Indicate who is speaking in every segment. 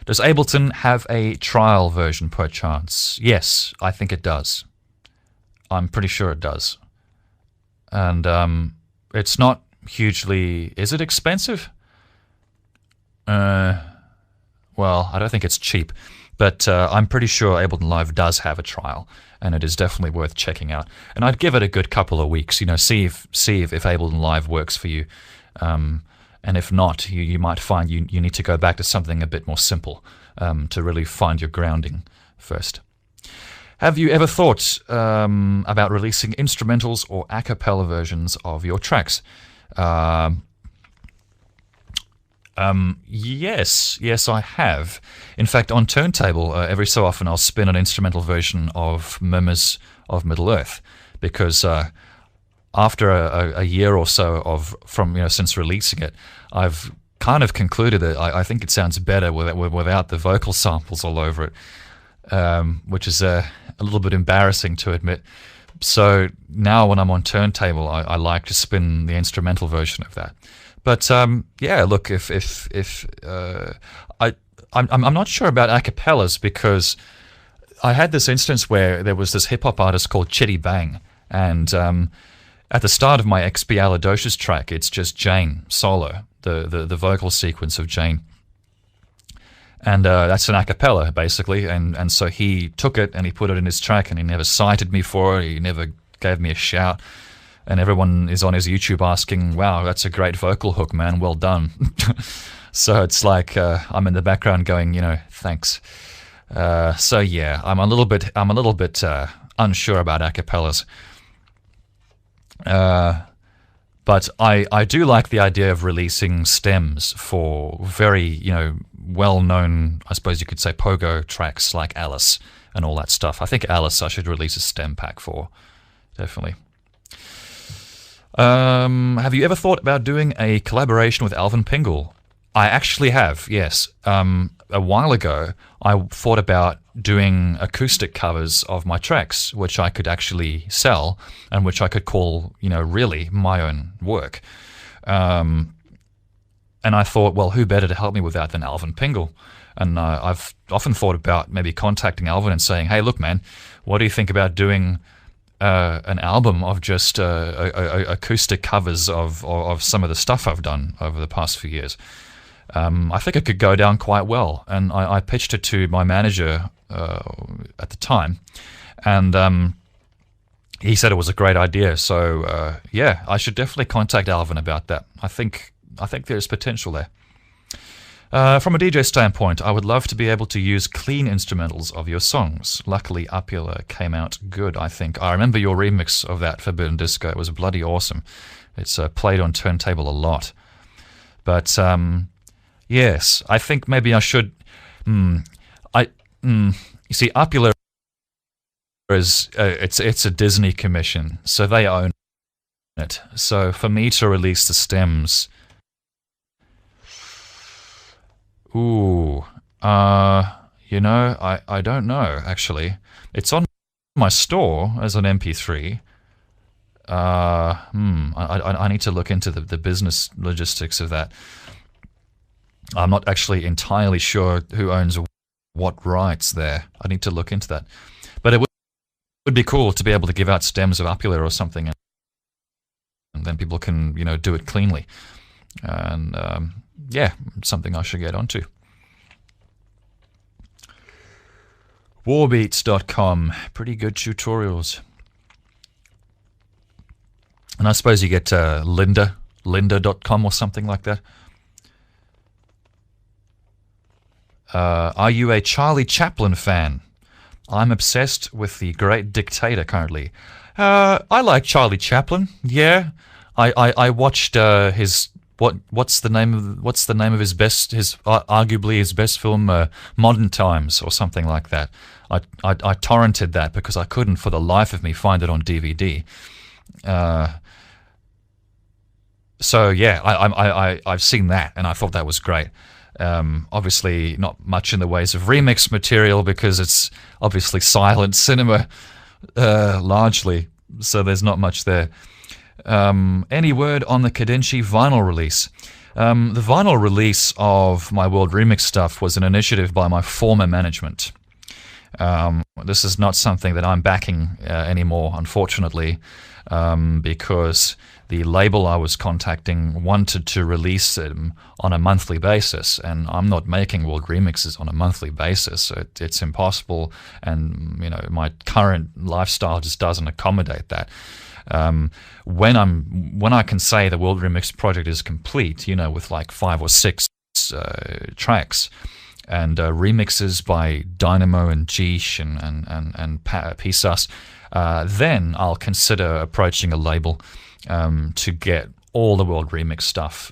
Speaker 1: Does Ableton have a trial version perchance? Yes, I think it does. I'm pretty sure it does. And it's not hugely... Is it expensive? Well, I don't think it's cheap. But I'm pretty sure Ableton Live does have a trial, and it is definitely worth checking out. And I'd give it a good couple of weeks, see if Ableton Live works for you. And if not, you might find you need to go back to something a bit more simple to really find your grounding first. Have you ever thought about releasing instrumentals or a cappella versions of your tracks? Yes, I have. In fact, on Turntable, every so often I'll spin an instrumental version of Murmurs of Middle-earth, because after a year or so since releasing it, I've kind of concluded that I think it sounds better without the vocal samples all over it, which is a little bit embarrassing to admit. So now when I'm on Turntable, I like to spin the instrumental version of that. But yeah, look, I'm not sure about a cappellas, because I had this instance where there was this hip hop artist called Chitty Bang, and at the start of my Expialidocious track, it's just Jane solo, the vocal sequence of Jane. And that's an a cappella, basically, and so he took it and he put it in his track, and he never cited me for it, he never gave me a shout, and everyone is on his YouTube asking, wow, that's a great vocal hook, man, well done. So it's like I'm in the background going, thanks. So yeah, I'm a little bit unsure about a cappellas. But I do like the idea of releasing stems for very, well-known, I suppose you could say, Pogo tracks like Alice and all that stuff. I think Alice I should release a stem pack for, definitely. Have you ever thought about doing a collaboration with Alvin Pingle? I actually have, yes. A while ago, I thought about doing acoustic covers of my tracks, which I could actually sell and which I could call, really my own work. And I thought, well, who better to help me with that than Alvin Pingle? And I've often thought about maybe contacting Alvin and saying, hey, look, man, what do you think about doing an album of just acoustic covers of some of the stuff I've done over the past few years? I think it could go down quite well. And I pitched it to my manager at the time, and he said it was a great idea. So yeah, I should definitely contact Alvin about that. I think there's potential there. From a DJ standpoint, I would love to be able to use clean instrumentals of your songs. Luckily, Upula came out good, I think. I remember your remix of that Forbidden Disco. It was bloody awesome. It's played on Turntable a lot. But yes, I think maybe I should... You see, Upula is it's a Disney commission, so they own it. So for me to release the stems... Ooh, I don't know, actually. It's on my store as an MP3. I need to look into the business logistics of that. I'm not actually entirely sure who owns what rights there. I need to look into that. But it would be cool to be able to give out stems of Upula or something, and then people can, do it cleanly. And... yeah, something I should get onto. Warbeats.com, pretty good tutorials. And I suppose you get lynda.com or something like that. Are you a Charlie Chaplin fan? I'm obsessed with the Great Dictator currently. I like Charlie Chaplin, yeah. I watched his... What's the name of his arguably his best film, Modern Times or something like that. I torrented that because I couldn't for the life of me find it on DVD. So yeah, I've seen that and I thought that was great. Obviously not much in the ways of remix material because it's obviously silent cinema largely, so there's not much there. Any word on the Cadenci vinyl release? The vinyl release of my World Remix stuff was an initiative by my former management. This is not something that I'm backing anymore, unfortunately, because the label I was contacting wanted to release them on a monthly basis, and I'm not making World Remixes on a monthly basis. So it's impossible, and my current lifestyle just doesn't accommodate that. When I can say the World Remix project is complete, with like 5 or 6 tracks and remixes by Dynamo and Geesh and Pisas, then I'll consider approaching a label to get all the World Remix stuff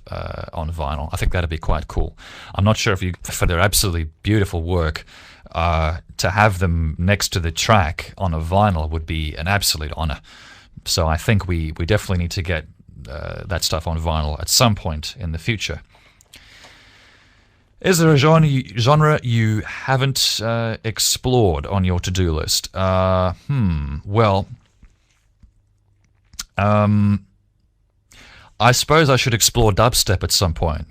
Speaker 1: on vinyl. I think that'd be quite cool. I'm not sure for their absolutely beautiful work, to have them next to the track on a vinyl would be an absolute honor. So I think we definitely need to get that stuff on vinyl at some point in the future. Is there a genre you haven't explored on your to-do list? Well, I suppose I should explore dubstep at some point.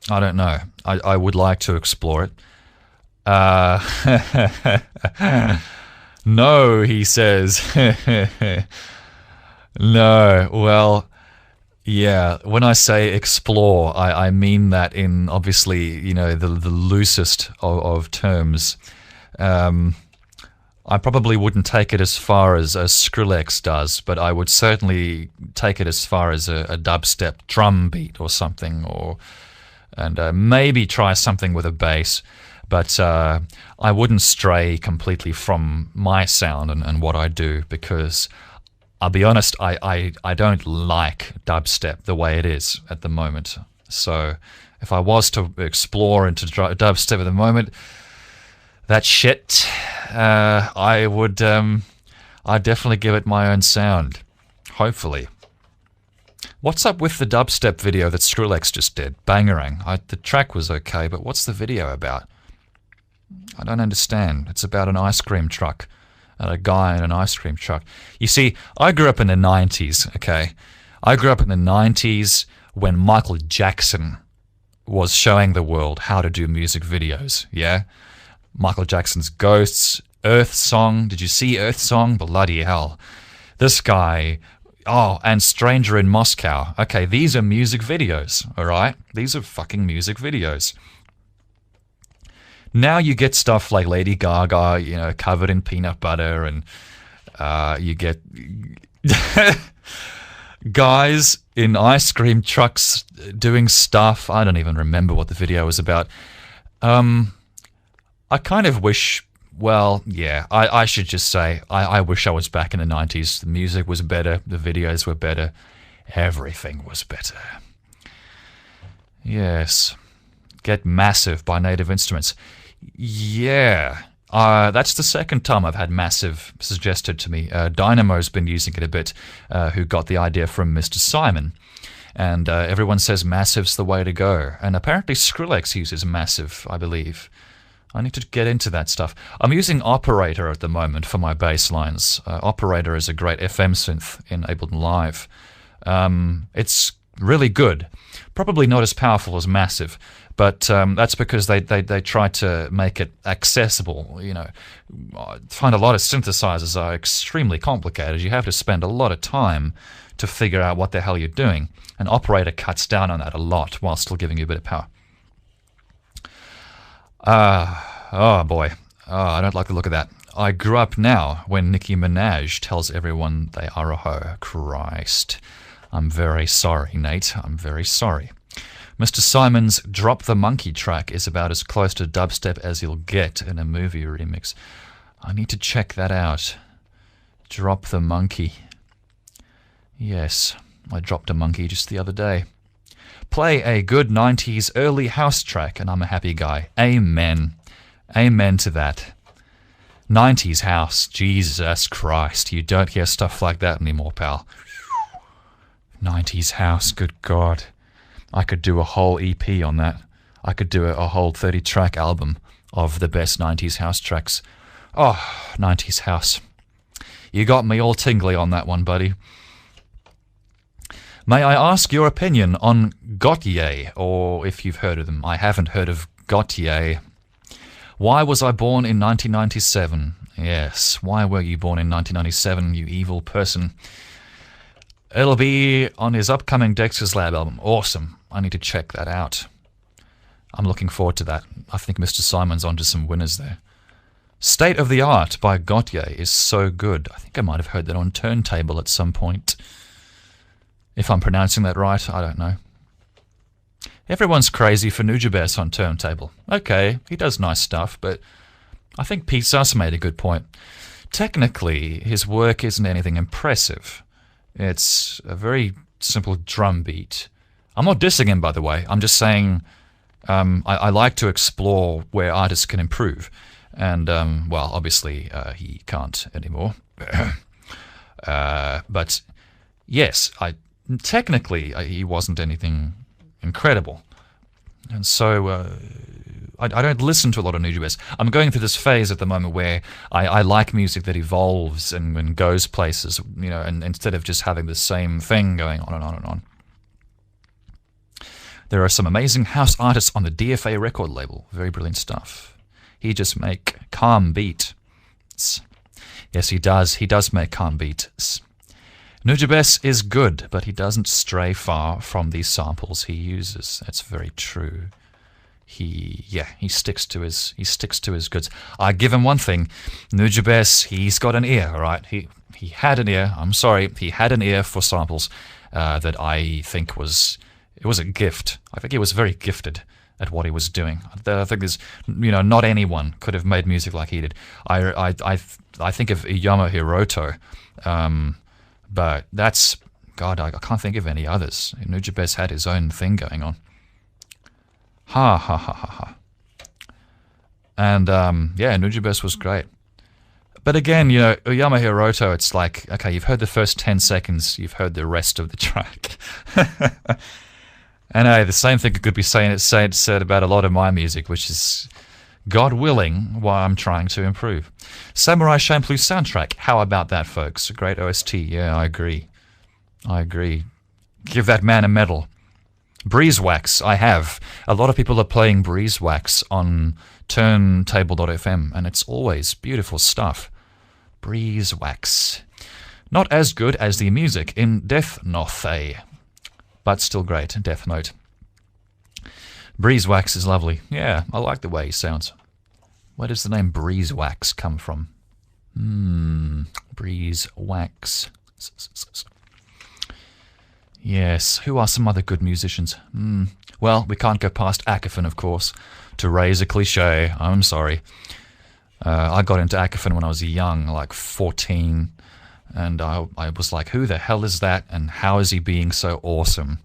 Speaker 1: I don't know. I would like to explore it. No, he says. No, well, yeah, when I say explore, I mean that in, obviously, the loosest of terms. I probably wouldn't take it as far as Skrillex does, but I would certainly take it as far as a dubstep drum beat or something, and maybe try something with a bass. But I wouldn't stray completely from my sound and what I do, because I'll be honest, I don't like dubstep the way it is at the moment. So if I was to explore into dubstep at the moment, that shit, I'd definitely give it my own sound, hopefully. What's up with the dubstep video that Skrillex just did? Bangarang. The track was okay, but what's the video about? I don't understand. It's about an ice cream truck. A guy in an ice cream truck. You see, I grew up in the 90s, okay? I grew up in the 90s when Michael Jackson was showing the world how to do music videos, yeah? Michael Jackson's Ghosts, Earth Song. Did you see Earth Song? Bloody hell. This guy... Oh, and Stranger in Moscow. Okay, these are music videos, all right? These are fucking music videos. Now you get stuff like Lady Gaga, covered in peanut butter, and you get guys in ice cream trucks doing stuff. I don't even remember what the video was about. I kind of wish, well, yeah, I should just say, I wish I was back in the 90s. The music was better, the videos were better, everything was better. Yes. Get Massive by Native Instruments. Yeah, that's the second time I've had Massive suggested to me. Dynamo's been using it a bit, who got the idea from Mr. Simon. And everyone says Massive's the way to go. And apparently Skrillex uses Massive, I believe. I need to get into that stuff. I'm using Operator at the moment for my bass lines. Operator is a great FM synth in Ableton Live. It's really good. Probably not as powerful as Massive, but that's because they try to make it accessible. I find a lot of synthesizers are extremely complicated. You have to spend a lot of time to figure out what the hell you're doing. An Operator cuts down on that a lot while still giving you a bit of power. Oh boy. I don't like the look of that. I grew up now when Nicki Minaj tells everyone they are a hoe. Christ. I'm very sorry, Nate. I'm very sorry. Mr. Simon's Drop the Monkey track is about as close to dubstep as you'll get in a movie remix. I need to check that out. Drop the Monkey. Yes, I dropped a monkey just the other day. Play a good 90s early house track and I'm a happy guy. Amen. Amen to that. 90s house. Jesus Christ. You don't hear stuff like that anymore, pal. 90s house. Good God. I could do a whole EP on that. I could do a whole 30-track album of the best 90s house tracks. Oh, 90s house. You got me all tingly on that one, buddy. May I ask your opinion on Gautier, or if you've heard of them? I haven't heard of Gautier. Why was I born in 1997? Yes, why were you born in 1997, you evil person? It'll be on his upcoming Dexter's Lab album. Awesome. I need to check that out. I'm looking forward to that. I think Mr. Simon's onto some winners there. State of the Art by Gautier is so good. I think I might have heard that on Turntable at some point. If I'm pronouncing that right, I don't know. Everyone's crazy for Nujabes on Turntable. Okay, he does nice stuff, but I think Pete Suss made a good point. Technically, his work isn't anything impressive. It's a very simple drum beat. I'm not dissing him, by the way. I'm just saying I like to explore where artists can improve. And, well, obviously he can't anymore. But, yes, technically he wasn't anything incredible. And so I don't listen to a lot of Nujabes. I'm going through this phase at the moment where I like music that evolves and goes places, you know, and instead of just having the same thing going on and on and on. There are some amazing house artists on the DFA record label. Very brilliant stuff. He just make calm beats. Yes, he does. He does make calm beats. Nujabes is good, but he doesn't stray far from these samples he uses. That's very true. He sticks to his goods. I give him one thing. Nujabes, he's got an ear, all right? He had an ear. I'm sorry. He had an ear for samples that I think was a gift. I think he was very gifted at what he was doing. I think there's, you know, not anyone could have made music like he did. I think of Iyama Hiroto, but that's, God, I can't think of any others. Nujabes had his own thing going on. Ha ha ha ha ha. And yeah, Nujabes was great. But again, you know, Iyama Hiroto, it's like, okay, you've heard the first 10 seconds, you've heard the rest of the track. And the same thing could be said about a lot of my music, which is, God willing, why I'm trying to improve. Samurai Champloo soundtrack, how about that, folks? A great OST, yeah, I agree. Give that man a medal. Breezewax, I have. A lot of people are playing Breezewax on turntable.fm, and it's always beautiful stuff. Breezewax. Not as good as the music in Death Note, but still great. Death Note. Breezewax is lovely. Yeah, I like the way he sounds. Where does the name Breezewax come from? Breezewax. Yes, who are some other good musicians? Well, we can't go past Akafin, of course. To raise a cliche, I'm sorry. I got into Akafin when I was young, like 14, and I was like, who the hell is that, and how is he being so awesome?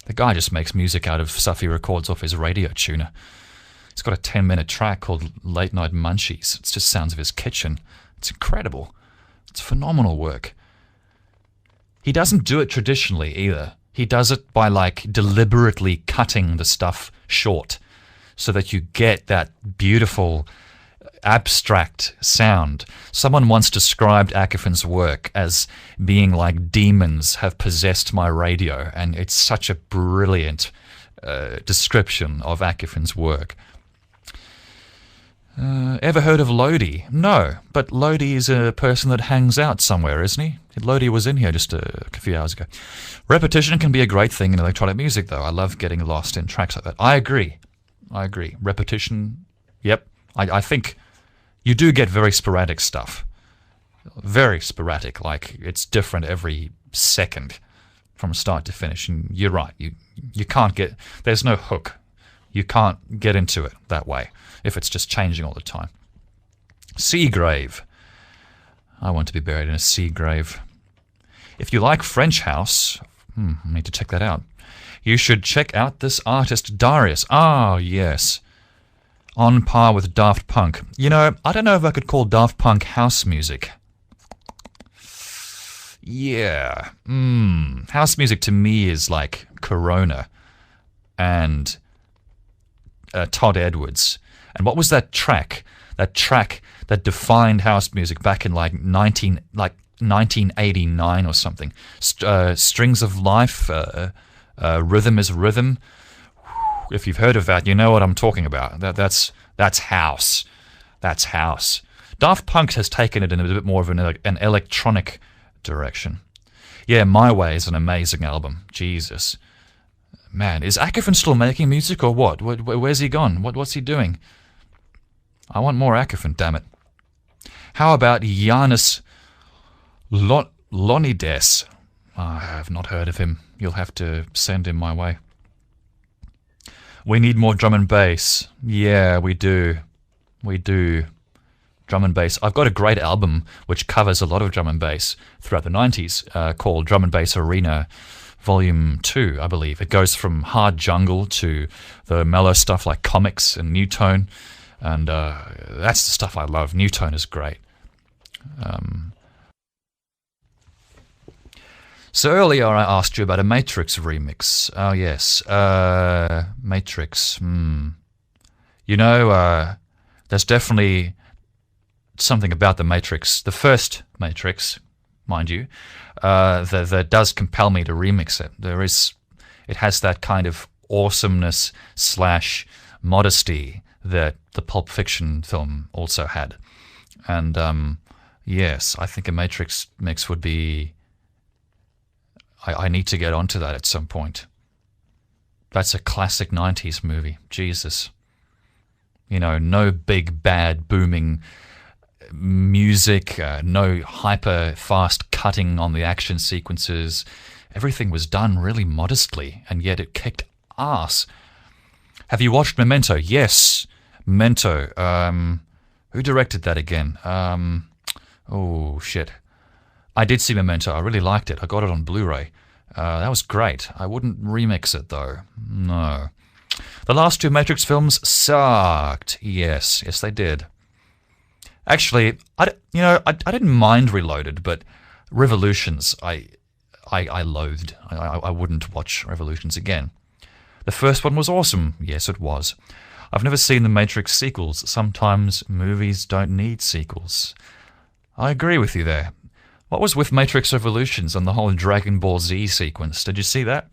Speaker 1: The guy just makes music out of stuff he records off his radio tuner. He's got a 10-minute track called Late Night Munchies. It's just sounds of his kitchen. It's incredible. It's phenomenal work. He doesn't do it traditionally either. He does it by like deliberately cutting the stuff short so that you get that beautiful abstract sound. Someone once described Akafin's work as being like demons have possessed my radio, and it's such a brilliant description of Akafin's work. Ever heard of Lodi? No, but Lodi is a person that hangs out somewhere, isn't he? Lodi was in here just a few hours ago. Repetition can be a great thing in electronic music, though. I love getting lost in tracks like that. I agree. Repetition, yep. I think you do get very sporadic stuff. Very sporadic, like it's different every second from start to finish. And you're right, you can't get, there's no hook. You can't get into it that way if it's just changing all the time. Seagrave. I want to be buried in a sea grave. If you like French house, I need to check that out. You should check out this artist Darius. Ah, yes. On par with Daft Punk. You know, I don't know if I could call Daft Punk house music. Yeah. House music to me is like Corona and Todd Edwards. And what was that track? That track that defined house music back in like 1989 or something. Strings of Life, Rhythm is Rhythm. If you've heard of that, you know what I'm talking about. That's house. That's house. Daft Punk has taken it in a bit more of an electronic direction. Yeah, My Way is an amazing album. Jesus. Man, is Akafin still making music or what? Where's he gone? What's he doing? I want more Akafin, damn it. How about Giannis Lonides? I have not heard of him. You'll have to send him my way. We need more drum and bass. Yeah, we do. We do. Drum and bass. I've got a great album which covers a lot of drum and bass throughout the 90s called Drum and Bass Arena Volume 2, I believe. It goes from hard jungle to the mellow stuff like Comics and New Tone. And that's the stuff I love. New Tone is great. So earlier I asked you about a Matrix remix. Oh yes, Matrix. You know, there's definitely something about the Matrix, the first Matrix, mind you, that does compel me to remix it. It has that kind of awesomeness / modesty that the Pulp Fiction film also had. And yes, I think a Matrix mix would be... I need to get onto that at some point. That's a classic 90s movie. Jesus. You know, no big, bad, booming music, no hyper-fast cutting on the action sequences. Everything was done really modestly, and yet it kicked ass. Have you watched Memento? Yes, Memento. Who directed that again? Oh, shit. I did see Memento. I really liked it. I got it on Blu-ray. That was great. I wouldn't remix it, though. No. The last two Matrix films sucked. Yes, they did. Actually, I didn't mind Reloaded, but Revolutions, I loathed. I wouldn't watch Revolutions again. The first one was awesome. Yes, it was. I've never seen the Matrix sequels. Sometimes movies don't need sequels. I agree with you there. What was with Matrix Revolutions and the whole Dragon Ball Z sequence? Did you see that?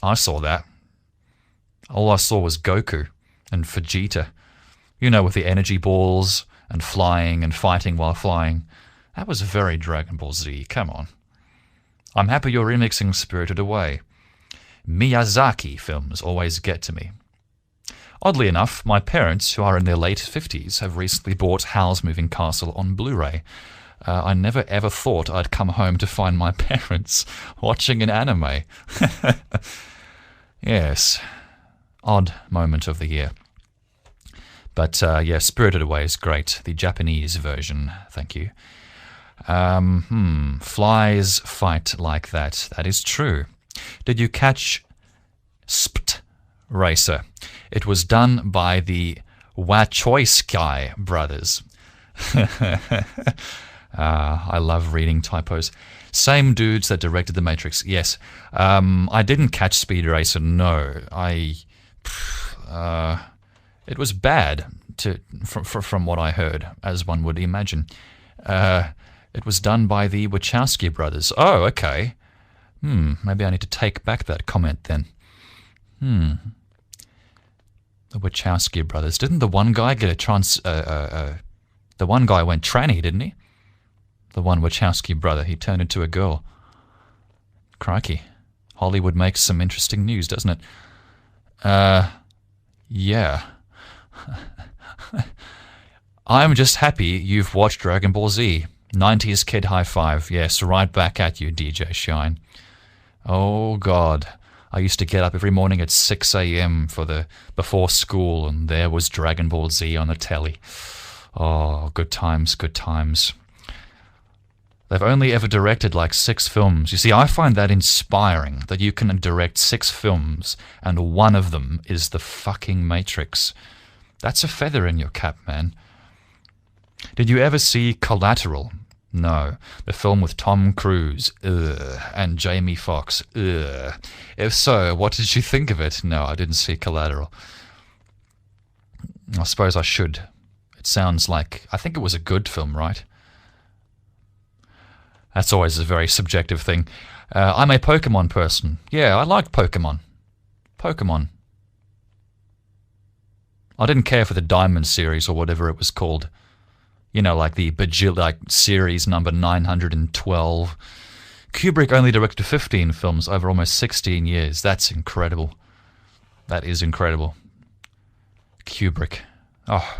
Speaker 1: I saw that. All I saw was Goku and Vegeta. You know, with the energy balls and flying and fighting while flying. That was very Dragon Ball Z. Come on. I'm happy you're remixing Spirited Away. Miyazaki films always get to me. Oddly enough, my parents, who are in their late 50s, have recently bought Howl's Moving Castle on Blu-ray. I never ever thought I'd come home to find my parents watching an anime. Yes. Odd moment of the year. But yeah, Spirited Away is great. The Japanese version, thank you. Flies fight like that. That is true. Did you catch Spt Racer? It was done by the Wachowski brothers. I love reading typos. Same dudes that directed The Matrix. Yes. I didn't catch Speed Racer. No. It was bad from what I heard, as one would imagine. It was done by the Wachowski brothers. Oh, okay. Maybe I need to take back that comment then. The Wachowski brothers. Didn't the one guy get the one guy went tranny, didn't he? The one Wachowski brother. He turned into a girl. Crikey. Hollywood makes some interesting news, doesn't it? Yeah. I'm just happy you've watched Dragon Ball Z. 90s kid high five. Yes, right back at you, DJ Shine. Oh, God. I used to get up every morning at 6 a.m. before school, and there was Dragon Ball Z on the telly. Oh, good times, good times. They've only ever directed like 6 films. You see, I find that inspiring, that you can direct 6 films, and one of them is the fucking Matrix. That's a feather in your cap, man. Did you ever see Collateral? No. The film with Tom Cruise, and Jamie Foxx, If so, what did you think of it? No, I didn't see Collateral. I suppose I should. It sounds like... I think it was a good film, right? That's always a very subjective thing. I'm a Pokemon person. Yeah, I liked Pokemon. Pokemon. I didn't care for the Diamond series or whatever it was called. You know, like the series number 912. Kubrick only directed 15 films over almost 16 years. That's incredible. That is incredible. Kubrick. Oh,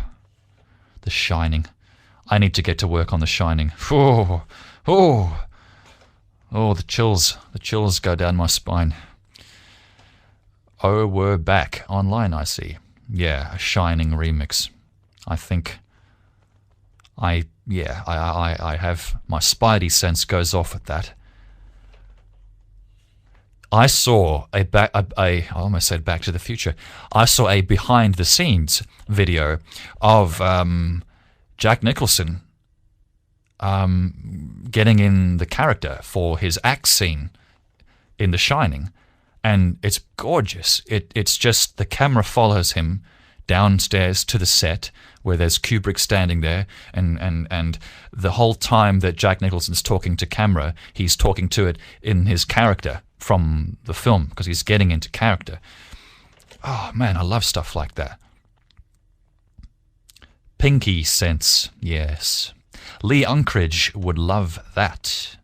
Speaker 1: The Shining. I need to get to work on The Shining. Oh, the chills. The chills go down my spine. Oh, we're back online, I see. Yeah, a Shining remix. I think I have, my spidey sense goes off at that. I saw I almost said Back to the Future. I saw a behind the scenes video of Jack Nicholson getting in the character for his act scene in The Shining, and it's gorgeous. It's just the camera follows him downstairs to the set where there's Kubrick standing there, and the whole time that Jack Nicholson's talking to camera, he's talking to it in his character from the film, because he's getting into character. Oh man, I love stuff like that. Pinky sense, yes. Lee Unkrich would love that.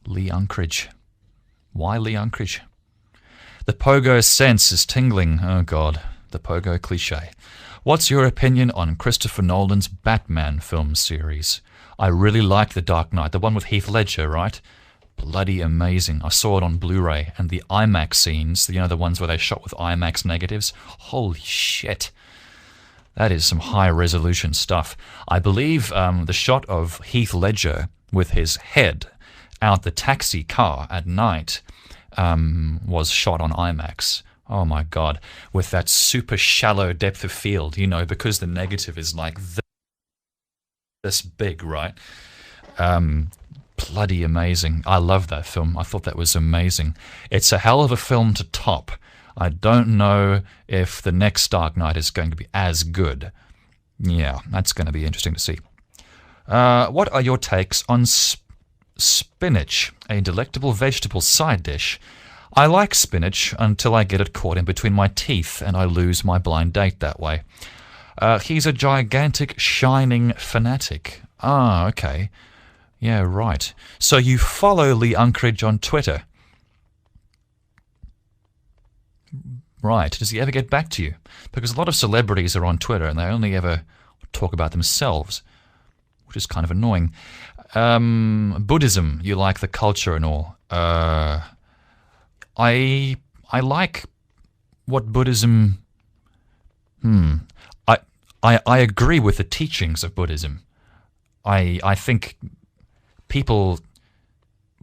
Speaker 1: Lee Unkrich. Why Lee Unkrich? The Pogo sense is tingling. Oh God, the Pogo cliche. What's your opinion on Christopher Nolan's Batman film series? I really like The Dark Knight, the one with Heath Ledger, right? Bloody amazing. I saw it on Blu-ray, and the IMAX scenes, you know, the ones where they shot with IMAX negatives. Holy shit. That is some high-resolution stuff. I believe the shot of Heath Ledger with his head out the taxi car at night was shot on IMAX. Oh my God. With that super shallow depth of field, you know, because the negative is like this big, right? Bloody amazing. I love that film. I thought that was amazing. It's a hell of a film to top. I don't know if the next Dark Knight is going to be as good. Yeah, that's going to be interesting to see. What are your takes on spinach, a delectable vegetable side dish? I like spinach until I get it caught in between my teeth and I lose my blind date that way. He's a gigantic Shining fanatic. Ah, okay. Yeah, right. So you follow Lee Unkrich on Twitter. Right. Does he ever get back to you? Because a lot of celebrities are on Twitter and they only ever talk about themselves, which is kind of annoying. Buddhism, you like the culture and all. I like what Buddhism... I agree with the teachings of Buddhism. I think people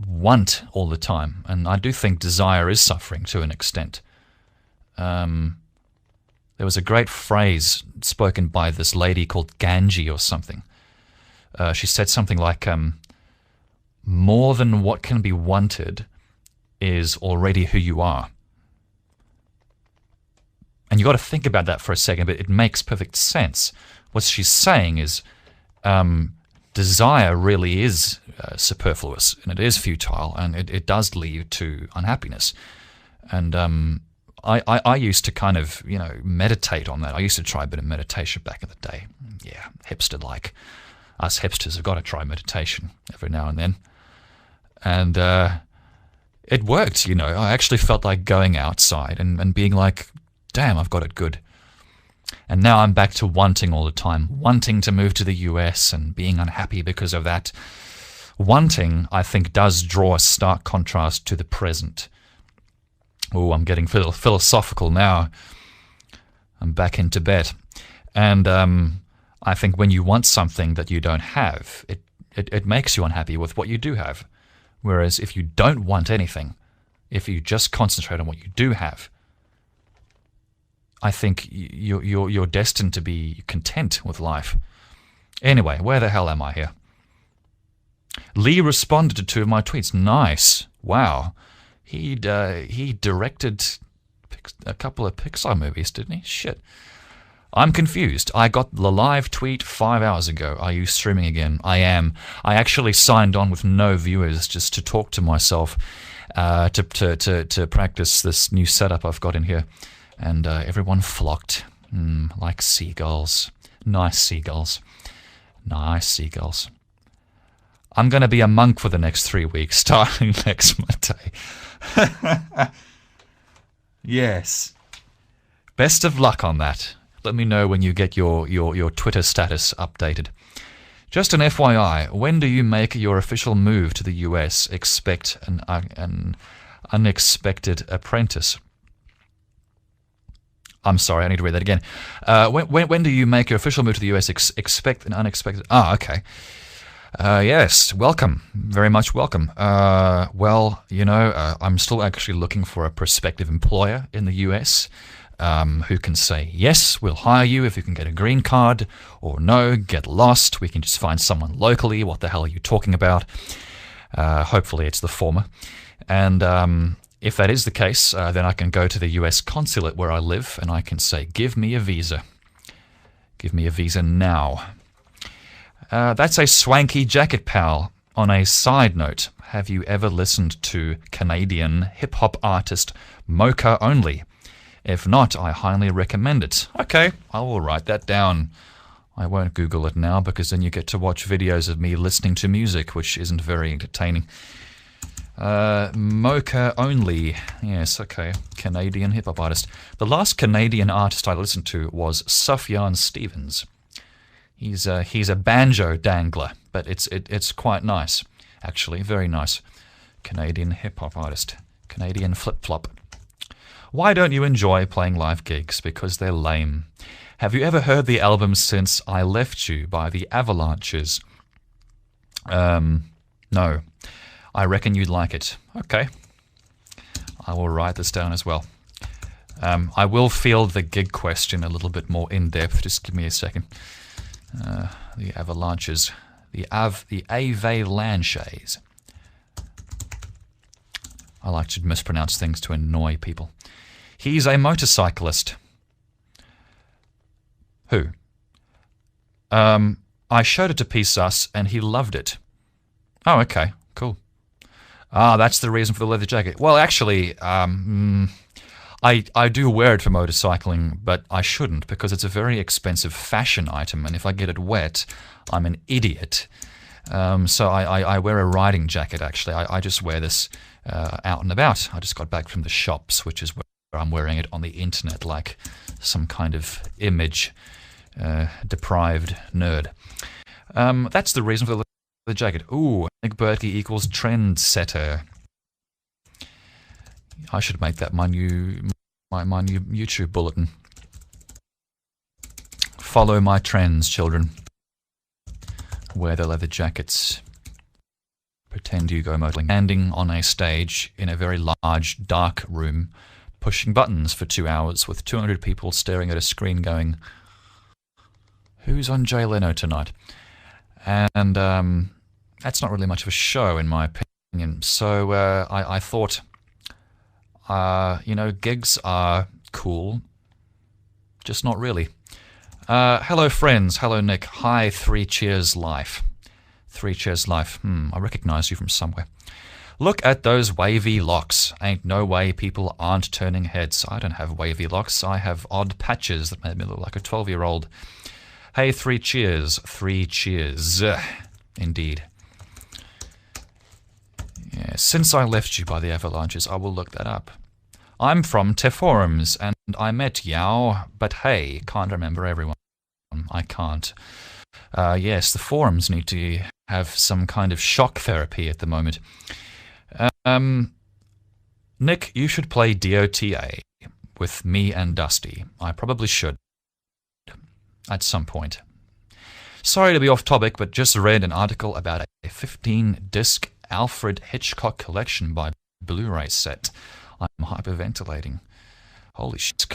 Speaker 1: want all the time, and I do think desire is suffering to an extent. There was a great phrase spoken by this lady called Ganji or something. She said something like, more than what can be wanted is already who you are. And you got to think about that for a second, but it makes perfect sense. What she's saying is desire really is superfluous, and it is futile, and it does lead to unhappiness. And I used to kind of, you know, meditate on that. I used to try a bit of meditation back in the day. Yeah, hipster-like. Us hipsters have got to try meditation every now and then. And it worked, you know. I actually felt like going outside and being like, damn, I've got it good. And now I'm back to wanting all the time, wanting to move to the US and being unhappy because of that. Wanting, I think, does draw a stark contrast to the present. Oh, I'm getting philosophical now. I'm back in Tibet. And I think when you want something that you don't have, it makes you unhappy with what you do have. Whereas if you don't want anything, if you just concentrate on what you do have, I think you're destined to be content with life. Anyway, where the hell am I here? Lee responded to 2 of my tweets. Nice. Wow. He directed a couple of Pixar movies, didn't he? Shit. I'm confused. I got the live tweet 5 hours ago. Are you streaming again? I am. I actually signed on with no viewers just to talk to myself, to practice this new setup I've got in here. And everyone flocked, like seagulls. Nice seagulls. Nice seagulls. I'm going to be a monk for the next 3 weeks, starting next Monday. Yes. Best of luck on that. Let me know when you get your Twitter status updated. Just an FYI, when do you make your official move to the US? Expect an unexpected apprentice. I'm sorry, I need to read that again. When do you make your official move to the US? Expect an unexpected... Ah, okay. Yes, welcome. Very much welcome. Well, you know, I'm still actually looking for a prospective employer in the US who can say, yes, we'll hire you if you can get a green card, or no, get lost, we can just find someone locally. What the hell are you talking about? Hopefully it's the former. And if that is the case, then I can go to the US consulate where I live and I can say, give me a visa. Give me a visa now. That's a swanky jacket, pal. On a side note, have you ever listened to Canadian hip-hop artist Mocha Only? If not, I highly recommend it. Okay, I will write that down. I won't Google it now because then you get to watch videos of me listening to music, which isn't very entertaining. Mocha Only. Yes, okay. Canadian hip-hop artist. The last Canadian artist I listened to was Sufjan Stevens. He's a banjo dangler, but it's quite nice, actually, very nice. Canadian hip-hop artist. Canadian flip-flop. Why don't you enjoy playing live gigs? Because they're lame. Have you ever heard the album Since I Left You by the Avalanches? No. I reckon you'd like it. Okay. I will write this down as well. I will field the gig question a little bit more in depth. Just give me a second. The Avalanches. The Avalanches. I like to mispronounce things to annoy people. He's a motorcyclist. Who? I showed it to P-Sus and he loved it. Oh, okay. Cool. Ah, that's the reason for the leather jacket. Well, actually, I do wear it for motorcycling, but I shouldn't because it's a very expensive fashion item, and if I get it wet, I'm an idiot. So I wear a riding jacket, actually. I just wear this out and about. I just got back from the shops, which is where I'm wearing it on the internet like some kind of image-deprived nerd. That's the reason for the jacket. Ooh, Nick Bertkey equals trendsetter. I should make that my new YouTube bulletin. Follow my trends, children. Wear the leather jackets. Pretend you go modeling. Standing on a stage in a very large, dark room, pushing buttons for 2 hours with 200 people staring at a screen going, who's on Jay Leno tonight? And that's not really much of a show, in my opinion. So I thought, you know, gigs are cool, just not really. Hello, friends. Hello, Nick. Hi, 3 Cheers Life. 3 Cheers Life. I recognize you from somewhere. Look at those wavy locks. Ain't no way people aren't turning heads. I don't have wavy locks. I have odd patches that made me look like a 12-year-old. Hey, 3 cheers. 3 cheers. Indeed. Yeah, Since I Left You by the Avalanches. I will look that up. I'm from Teforums, and I met Yao, but hey, can't remember everyone. I can't. Yes, the forums need to have some kind of shock therapy at the moment. Nick, you should play DOTA with me and Dusty. I probably should. At some point. Sorry to be off topic, but just read an article about a 15-disc Alfred Hitchcock collection by Blu-ray set. I'm hyperventilating. Holy shit.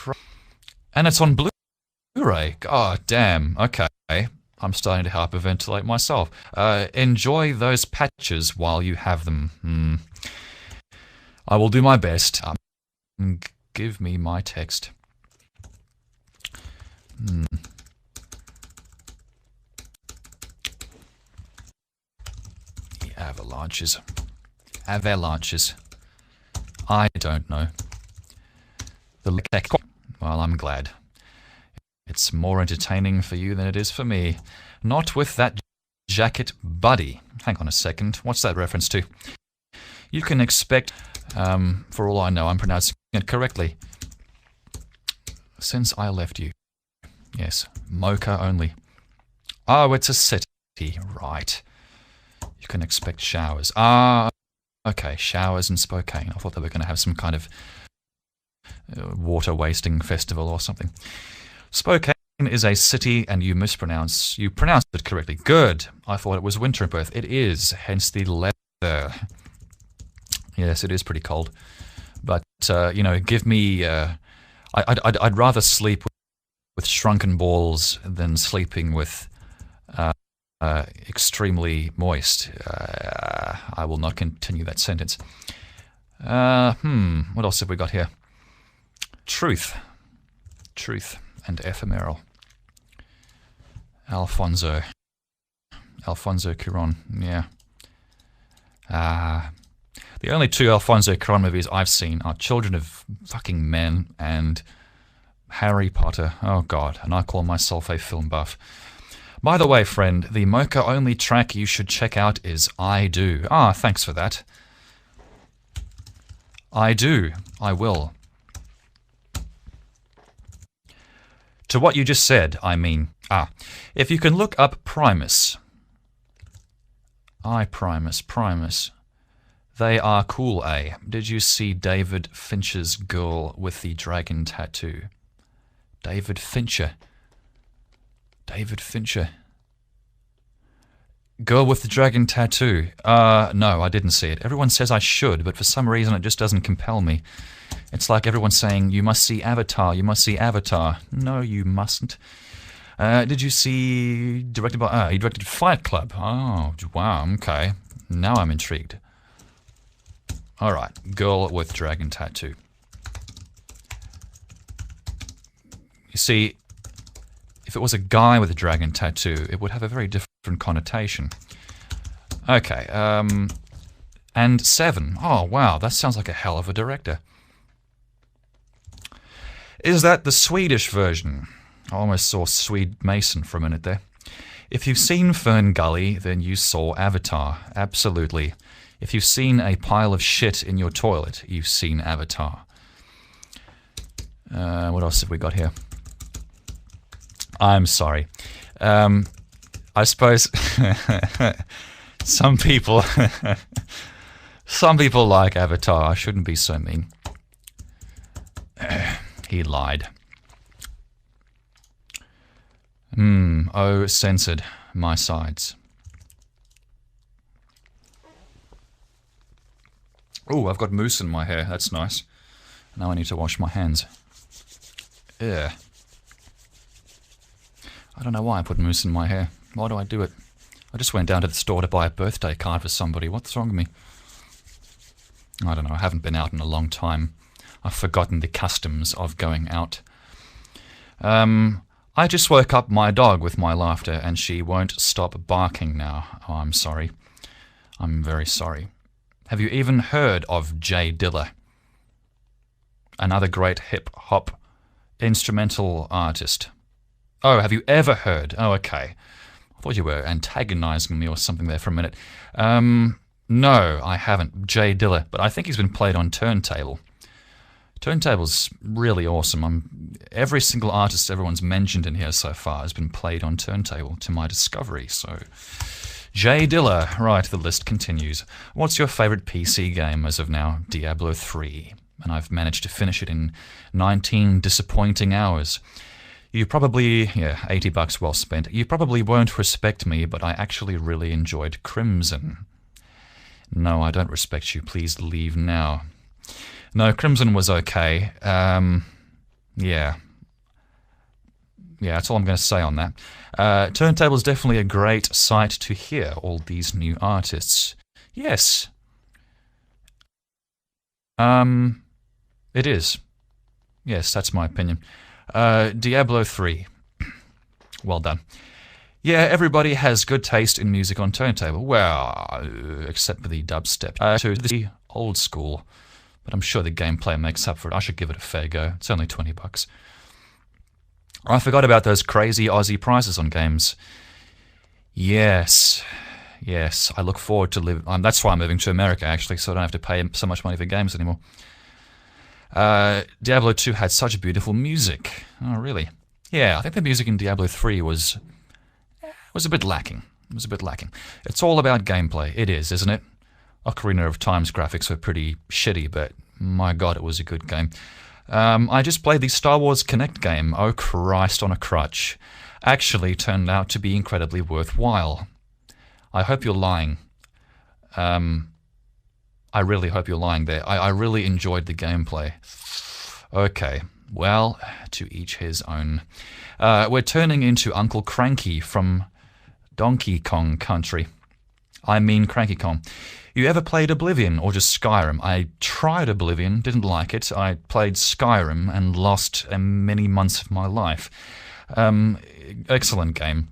Speaker 1: And it's on Blu-ray. God damn. Okay. I'm starting to hyperventilate myself. Enjoy those patches while you have them. I will do my best. Give me my text. The avalanches. Avalanches. I don't know. Well, I'm glad. It's more entertaining for you than it is for me. Not with that jacket, buddy. Hang on a second. What's that reference to? You can expect, for all I know, I'm pronouncing it correctly. Since I left you. Yes, mocha only. Oh, it's a city. Right. You can expect showers. Ah, okay, showers in Spokane. I thought they were going to have some kind of water wasting festival or something. Spokane is a city, and you pronounced it correctly. Good. I thought it was winter in Perth. It is, hence the leather. Yes, it is pretty cold. But, you know, give me... I'd rather sleep with shrunken balls than sleeping with extremely moist. I will not continue that sentence. What else have we got here? Truth and ephemeral. Alfonso Cuarón, yeah. The only two Alfonso Cuarón movies I've seen are Children of Fucking Men and Harry Potter. Oh God, and I call myself a film buff. By the way, friend, the mocha only track you should check out is I Do. Ah, thanks for that. I do. I will. To what you just said, I mean, if you can look up Primus. Primus. They are cool, eh? Did you see David Fincher's girl with the dragon tattoo? David Fincher. Girl with the dragon tattoo. No, I didn't see it. Everyone says I should, but for some reason it just doesn't compel me. It's like everyone saying, you must see Avatar, you must see Avatar. No, you mustn't. Did you see... he directed Fight Club. Oh, wow, okay. Now I'm intrigued. Alright, girl with dragon tattoo. You see, if it was a guy with a dragon tattoo, it would have a very different connotation. Okay, and Seven. Oh, wow, that sounds like a hell of a director. Is that the Swedish version? I almost saw Swede Mason for a minute there. If you've seen Fern Gully, then you saw Avatar. Absolutely. If you've seen a pile of shit in your toilet, you've seen Avatar. What else have we got here? I'm sorry. I suppose some people like Avatar. I shouldn't be so mean. He lied. Oh, censored my sides. Oh, I've got mousse in my hair. That's nice. Now I need to wash my hands. Yeah. I don't know why I put mousse in my hair. Why do I do it? I just went down to the store to buy a birthday card for somebody. What's wrong with me? I don't know. I haven't been out in a long time. I've forgotten the customs of going out. I just woke up my dog with my laughter and she won't stop barking now. Oh, I'm sorry. I'm very sorry. Have you even heard of Jay Dilla? Another great hip-hop instrumental artist. Oh, have you ever heard? Oh, okay. I thought you were antagonizing me or something there for a minute. No, I haven't. Jay Dilla, but I think he's been played on Turntable. Turntable's really awesome. Every single artist everyone's mentioned in here so far has been played on Turntable, to my discovery, so... Jay Dilla. Right, the list continues. What's your favourite PC game as of now? Diablo 3. And I've managed to finish it in 19 disappointing hours. You probably... yeah, $80 well spent. You probably won't respect me, but I actually really enjoyed Crimson. No, I don't respect you. Please leave now. No, Crimson was okay. Yeah. Yeah, that's all I'm going to say on that. Turntable is definitely a great site to hear all these new artists. Yes. It is. Yes, that's my opinion. Diablo 3. Well done. Yeah, everybody has good taste in music on turntable. Well, except for the dubstep. To the old school. But I'm sure the gameplay makes up for it. I should give it a fair go. It's only $20. I forgot about those crazy Aussie prices on games. Yes. Yes, I look forward to live. That's why I'm moving to America, actually, so I don't have to pay so much money for games anymore. Diablo 2 had such beautiful music. Oh, really? Yeah, I think the music in Diablo 3 was a bit lacking. It was a bit lacking. It's all about gameplay. It is, isn't it? Ocarina of Time's graphics were pretty shitty, but my god, it was a good game. I just played the Star Wars Kinect game. Oh Christ on a crutch. Actually turned out to be incredibly worthwhile. I hope you're lying. I really hope you're lying there. I really enjoyed the gameplay. Okay, well, to each his own. We're turning into Uncle Cranky from Donkey Kong Country. I mean Cranky Kong. You ever played Oblivion or just Skyrim? I tried Oblivion, didn't like it. I played Skyrim and lost many months of my life. Excellent game.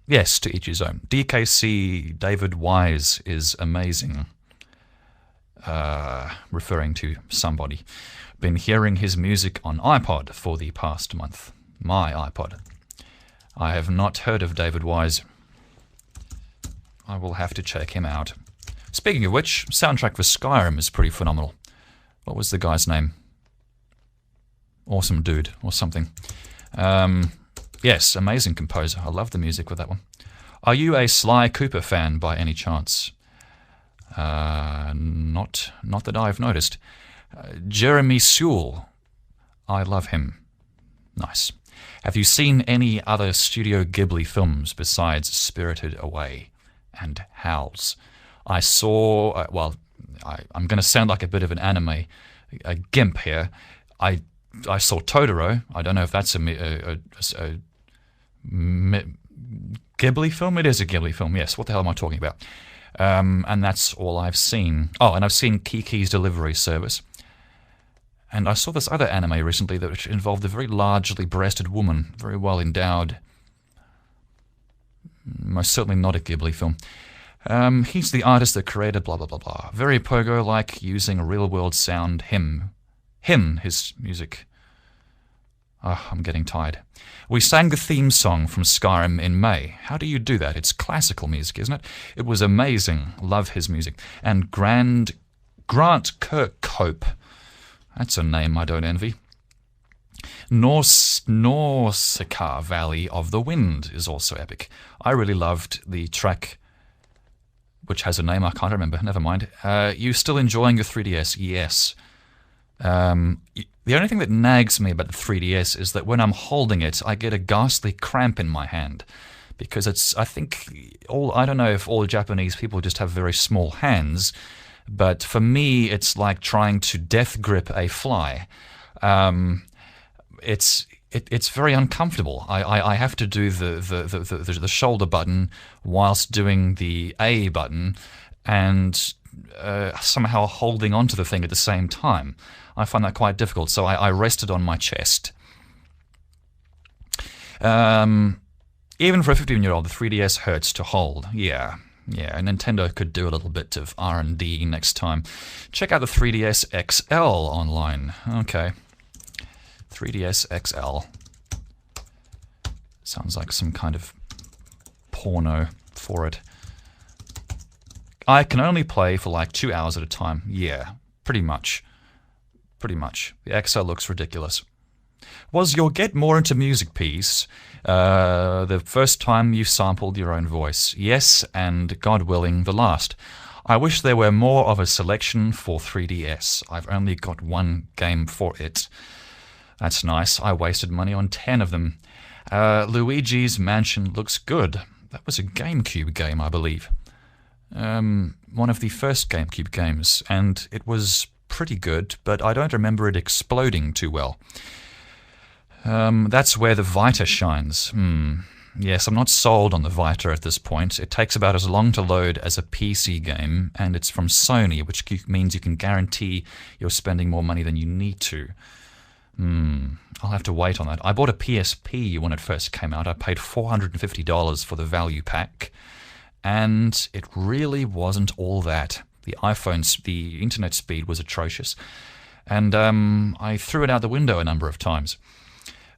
Speaker 1: Yes, to each his own. DKC David Wise is amazing. Referring to somebody. Been hearing his music on iPod for the past month. My iPod. I have not heard of David Wise. I will have to check him out. Speaking of which, soundtrack for Skyrim is pretty phenomenal. What was the guy's name? Awesome Dude or something. Yes, amazing composer. I love the music with that one. Are you a Sly Cooper fan by any chance? Not that I've noticed. Jeremy Sewell. I love him. Nice. Have you seen any other Studio Ghibli films besides Spirited Away and Howls? I saw, I'm going to sound like a bit of an anime a gimp here. I saw Totoro. I don't know if that's a Ghibli film? It is a Ghibli film, yes. What the hell am I talking about? And that's all I've seen. Oh, and I've seen Kiki's Delivery Service. And I saw this other anime recently that involved a very largely breasted woman, very well endowed. Most certainly not a Ghibli film. He's the artist that created blah, blah, blah, blah. Very Pogo-like, using real-world sound. His music. Oh, I'm getting tired. We sang the theme song from Skyrim in May. How do you do that? It's classical music, isn't it? It was amazing. Love his music. And Grant Kirkhope. That's a name I don't envy. Nausicaa Valley of the Wind is also epic. I really loved the track, which has a name I can't remember. Never mind. You still enjoying your 3DS? Yes. The only thing that nags me about the 3DS is that when I'm holding it, I get a ghastly cramp in my hand. Because I don't know if all Japanese people just have very small hands, but for me, it's like trying to death grip a fly. It's very uncomfortable. I have to do the shoulder button whilst doing the A button and somehow holding onto the thing at the same time. I find that quite difficult, so I rest it on my chest. Even for a 15-year-old, the 3DS hurts to hold. Yeah, Nintendo could do a little bit of R&D next time. Check out the 3DS XL online. Okay. 3DS XL. Sounds like some kind of porno for it. I can only play for like 2 hours at a time. Yeah, pretty much. The XL looks ridiculous. Was your Get More Into Music piece the first time you sampled your own voice? Yes, and God willing, the last. I wish there were more of a selection for 3DS. I've only got one game for it. That's nice. I wasted money on 10 of them. Luigi's Mansion looks good. That was a GameCube game, I believe. One of the first GameCube games, and it was pretty good, but I don't remember it exploding too well. That's where the Vita shines. Yes, I'm not sold on the Vita at this point. It takes about as long to load as a PC game, and it's from Sony, which means you can guarantee you're spending more money than you need to. I'll have to wait on that. I bought a PSP when it first came out. I paid $450 for the value pack, and it really wasn't all that. The internet speed was atrocious, and I threw it out the window a number of times.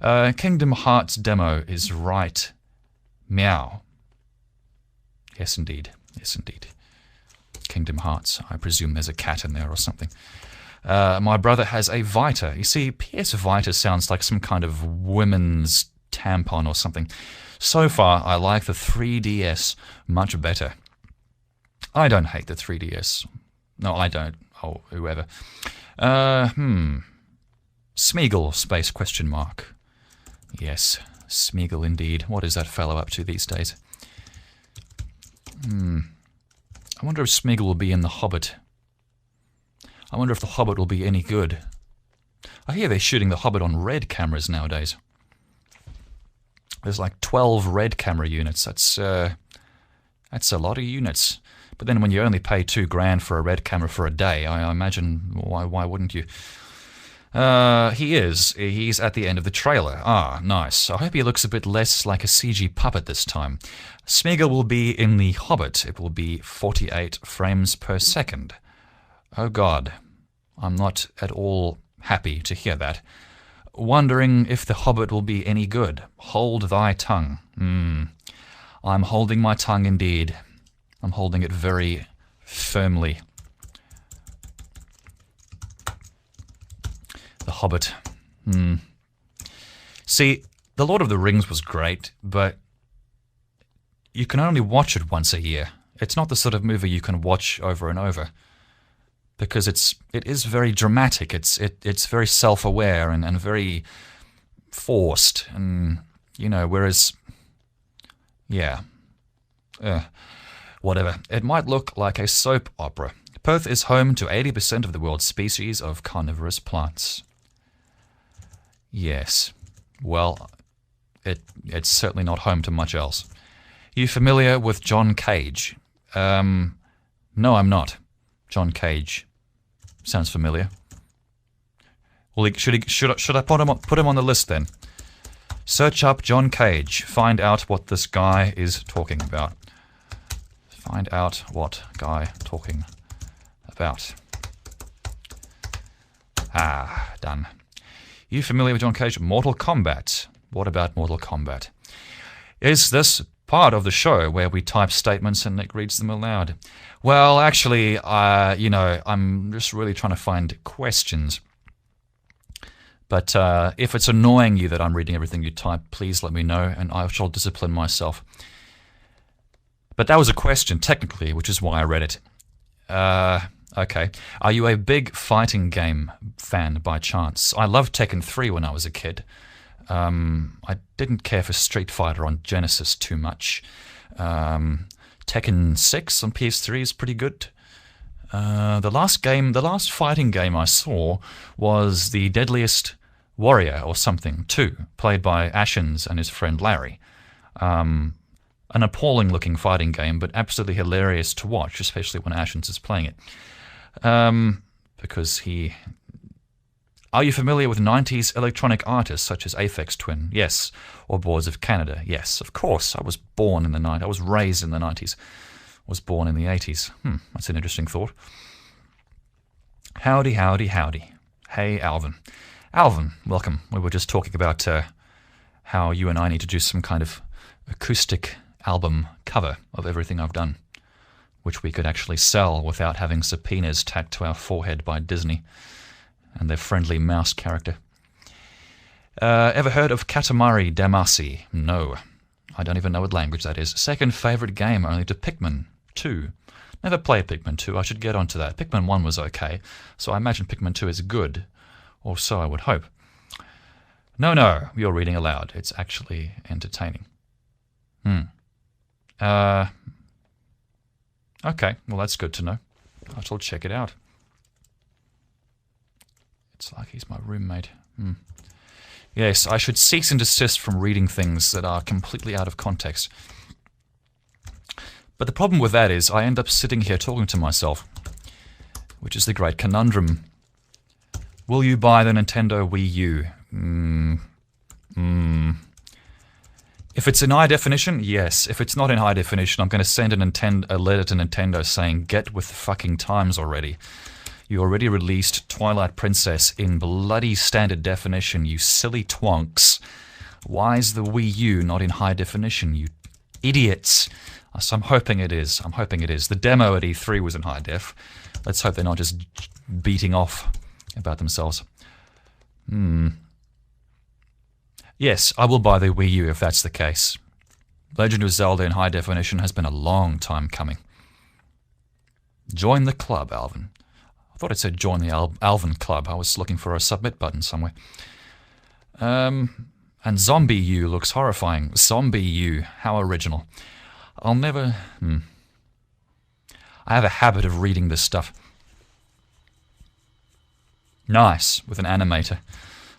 Speaker 1: Kingdom Hearts demo is right. Meow. Yes, indeed. Yes, indeed. Kingdom Hearts. I presume there's a cat in there or something. My brother has a Vita. You see, PS Vita sounds like some kind of women's tampon or something. So far, I like the 3DS much better. I don't hate the 3DS. No, I don't. Oh, whoever. Smeagol, space question mark. Yes, Smeagol indeed. What is that fellow up to these days? I wonder if Smeagol will be in The Hobbit. I wonder if The Hobbit will be any good. I hear they're shooting The Hobbit on red cameras nowadays. There's like 12 red camera units. That's a lot of units. But then when you only pay $2,000 for a red camera for a day, I imagine why wouldn't you? He's at the end of the trailer. Ah, nice. I hope he looks a bit less like a CG puppet this time. Smeagol will be in The Hobbit. It will be 48 frames per second. Oh God, I'm not at all happy to hear that. Wondering if The Hobbit will be any good. Hold thy tongue. I'm holding my tongue indeed. I'm holding it very firmly. The Hobbit. See, The Lord of the Rings was great, but you can only watch it once a year. It's not the sort of movie you can watch over and over, because it is very dramatic. It's very self-aware and very forced, and whereas, yeah, whatever. It might look like a soap opera. Perth is home to 80% of the world's species of carnivorous plants. Yes. Well, it's certainly not home to much else. You familiar with John Cage? No, I'm not. John Cage. Sounds familiar. Well, should I put him on the list then? Search up John Cage. Find out what this guy is talking about. Find out what guy talking about. Ah, done. You familiar with John Cage? Mortal Kombat. What about Mortal Kombat? Is this part of the show where we type statements and Nick reads them aloud? Well, actually, I'm just really trying to find questions. But if it's annoying you that I'm reading everything you type, please let me know and I shall discipline myself. But that was a question, technically, which is why I read it. Okay. Are you a big fighting game fan by chance? I loved Tekken 3 when I was a kid. I didn't care for Street Fighter on Genesis too much. Tekken 6 on PS3 is pretty good. The last fighting game I saw was The Deadliest Warrior or something, 2, played by Ashens and his friend Larry. An appalling-looking fighting game, but absolutely hilarious to watch, especially when Ashens is playing it. Because he... Are you familiar with 90s electronic artists such as Aphex Twin? Yes. Or Boards of Canada? Yes, of course. I was born in the 90s. I was raised in the 90s. Was born in the 80s. That's an interesting thought. Howdy, howdy, howdy. Hey, Alvin. Alvin, welcome. We were just talking about how you and I need to do some kind of acoustic album cover of everything I've done, which we could actually sell without having subpoenas tacked to our forehead by Disney and their friendly mouse character. Ever heard of Katamari Damacy? No. I don't even know what language that is. Second favourite game only to Pikmin 2. Never played Pikmin 2. I should get onto that. Pikmin 1 was okay, so I imagine Pikmin 2 is good. Or so I would hope. No, you're reading aloud. It's actually entertaining. Okay, well that's good to know. I shall check it out. It's like he's my roommate. Yes, I should cease and desist from reading things that are completely out of context. But the problem with that is I end up sitting here talking to myself, which is the great conundrum Will you buy the Nintendo Wii U? If it's in high definition, yes. If it's not in high definition, I'm going to send a letter to Nintendo saying, get with the fucking times already. You already released Twilight Princess in bloody standard definition, you silly twonks. Why is the Wii U not in high definition, you idiots? So I'm hoping it is. I'm hoping it is. The demo at E3 was in high def. Let's hope they're not just beating off about themselves. Yes, I will buy the Wii U if that's the case. Legend of Zelda in high definition has been a long time coming. Join the club, Alvin. I thought it said join the Alvin club. I was looking for a submit button somewhere. And Zombie U looks horrifying. Zombie U, how original. I'll never... I have a habit of reading this stuff. Nice, with an animator.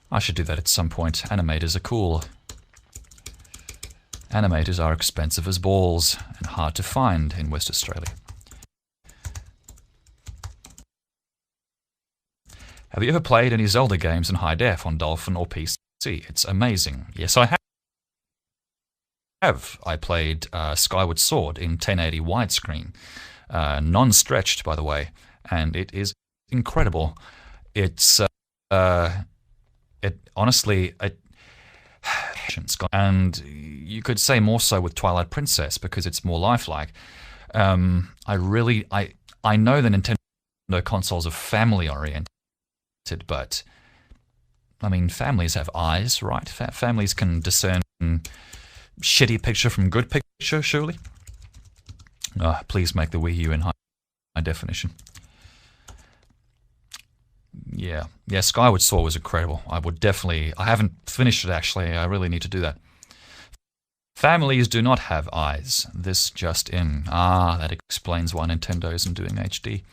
Speaker 1: I should do that at some point. Animators are cool. Animators are expensive as balls and hard to find in West Australia. Have you ever played any Zelda games in high def on Dolphin or PC? It's amazing. Yes, I have. I played Skyward Sword in 1080 widescreen. Non-stretched, by the way. And it is incredible. It's... honestly, and you could say more so with Twilight Princess because it's more lifelike. I know the Nintendo consoles are family oriented, but I mean, families have eyes, right? Families can discern shitty picture from good picture, surely. Please make the Wii U in high definition. Yeah, Skyward Sword was incredible. I haven't finished it actually, I really need to do that. Families do not have eyes. This just in. That explains why Nintendo isn't doing HD.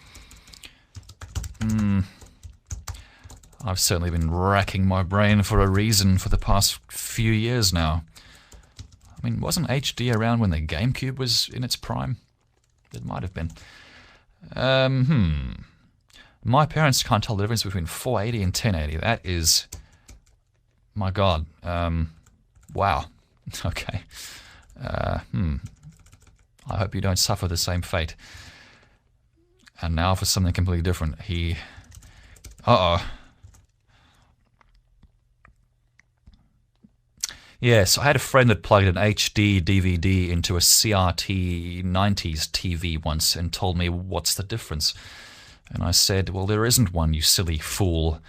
Speaker 1: I've certainly been racking my brain for a reason for the past few years now. I mean, wasn't HD around when the GameCube was in its prime? It might have been. My parents can't tell the difference between 480 and 1080. That is... my God. Wow. Okay. I hope you don't suffer the same fate. And now for something completely different. Yes, I had a friend that plugged an HD DVD into a CRT 90s TV once and told me, what's the difference? And I said, well, there isn't one, you silly fool.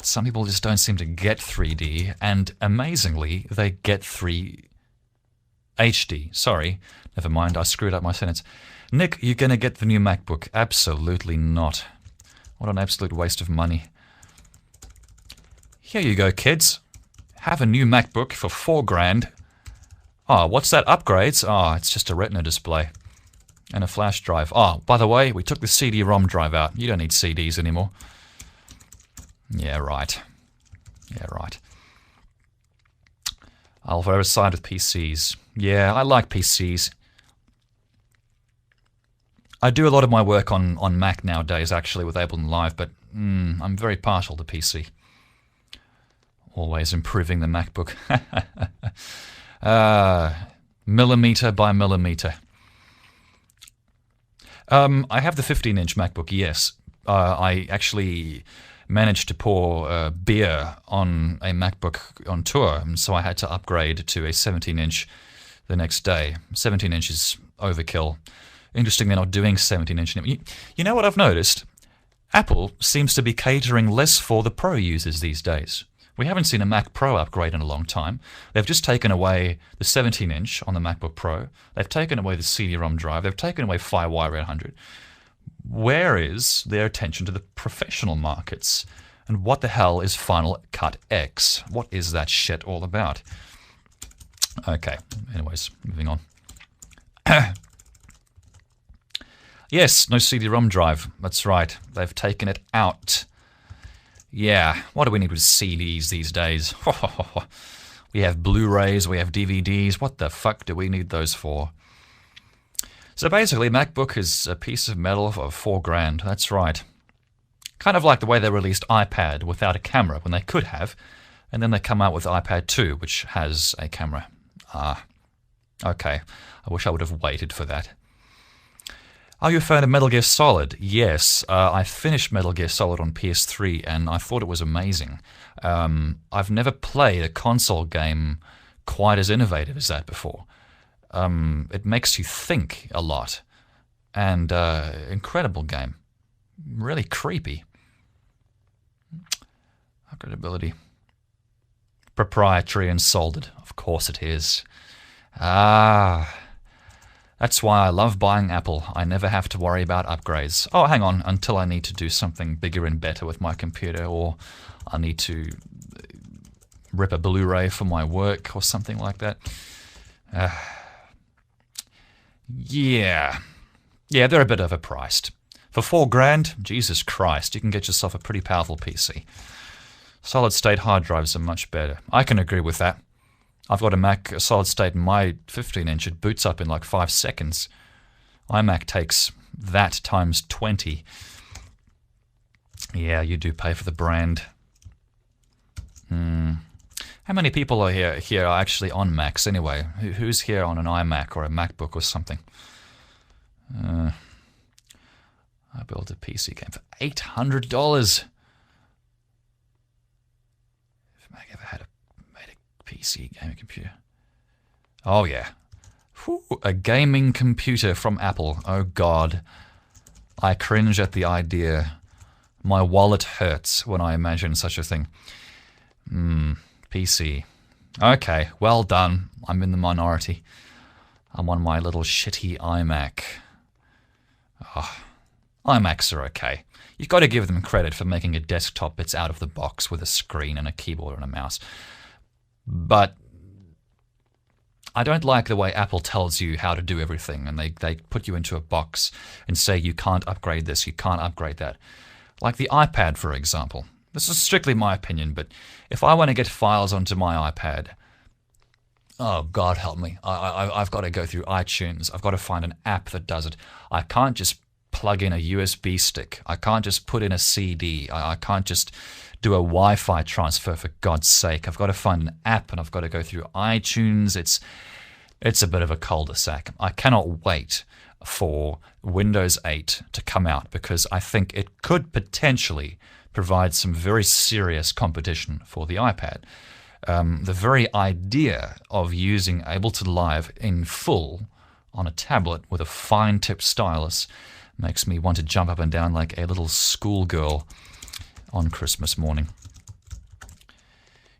Speaker 1: Some people just don't seem to get 3D, and amazingly, they get HD. Sorry, never mind, I screwed up my sentence. Nick, you're going to get the new MacBook. Absolutely not. What an absolute waste of money. Here you go, kids. Have a new MacBook for $4,000. What's that, upgrades? It's just a Retina display. And a flash drive. By the way, we took the CD-ROM drive out. You don't need CDs anymore. Yeah, right. I'll forever side with PCs. Yeah, I like PCs. I do a lot of my work on Mac nowadays, actually, with Ableton Live, but I'm very partial to PC. Always improving the MacBook. Millimeter by millimeter. I have the 15-inch MacBook, yes. I actually managed to pour beer on a MacBook on tour, and so I had to upgrade to a 17-inch the next day. 17-inch is overkill. Interesting they're not doing 17-inch anymore. You know what I've noticed? Apple seems to be catering less for the Pro users these days. We haven't seen a Mac Pro upgrade in a long time. They've just taken away the 17-inch on the MacBook Pro. They've taken away the CD-ROM drive. They've taken away FireWire 800. Where is their attention to the professional markets? And what the hell is Final Cut X? What is that shit all about? Okay, anyways, moving on. Yes, no CD-ROM drive. That's right. They've taken it out. Yeah, what do we need with CDs these days? We have Blu-rays, we have DVDs. What the fuck do we need those for? So basically, MacBook is a piece of metal for $4,000. That's right. Kind of like the way they released iPad without a camera when they could have, and then they come out with iPad 2, which has a camera. Okay. I wish I would have waited for that. Are you a fan of Metal Gear Solid? Yes. I finished Metal Gear Solid on PS3, and I thought it was amazing. I've never played a console game quite as innovative as that before. It makes you think a lot. And incredible game. Really creepy. Upgradability. Proprietary and soldered. Of course it is. That's why I love buying Apple. I never have to worry about upgrades. Oh, hang on, until I need to do something bigger and better with my computer, or I need to rip a Blu-ray for my work or something like that. Yeah, they're a bit overpriced. For $4,000, Jesus Christ, you can get yourself a pretty powerful PC. Solid-state hard drives are much better. I can agree with that. I've got a Mac, a solid-state in my 15-inch. It boots up in like 5 seconds. iMac takes that times 20. Yeah, you do pay for the brand. How many people are here are actually on Macs anyway? Who's here on an iMac or a MacBook or something? I built a PC game for $800. If Mac ever made a PC gaming computer. Oh yeah. Whew, a gaming computer from Apple. Oh God. I cringe at the idea. My wallet hurts when I imagine such a thing. PC. Okay, well done. I'm in the minority. I'm on my little shitty iMac. iMacs are okay. You've got to give them credit for making a desktop that's out of the box with a screen and a keyboard and a mouse. But I don't like the way Apple tells you how to do everything, and they put you into a box and say you can't upgrade this, you can't upgrade that. Like the iPad, for example. This is strictly my opinion, but if I want to get files onto my iPad, oh, God help me. I've got to go through iTunes. I've got to find an app that does it. I can't just plug in a USB stick. I can't just put in a CD. I can't just do a Wi-Fi transfer, for God's sake. I've got to find an app, and I've got to go through iTunes. It's a bit of a cul-de-sac. I cannot wait for Windows 8 to come out, because I think it could potentially provide some very serious competition for the iPad. The very idea of using Ableton Live in full on a tablet with a fine-tip stylus makes me want to jump up and down like a little schoolgirl on Christmas morning.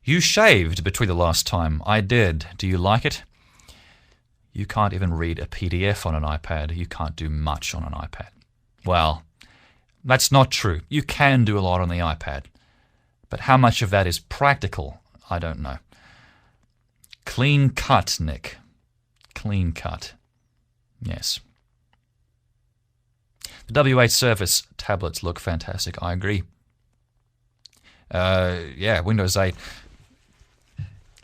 Speaker 1: You shaved between the last time. I did. Do you like it? You can't even read a PDF on an iPad. You can't do much on an iPad. Well, that's not true. You can do a lot on the iPad. But how much of that is practical, I don't know. Clean cut, Nick. Clean cut. Yes. The W8 Surface tablets look fantastic. I agree. Yeah, Windows 8.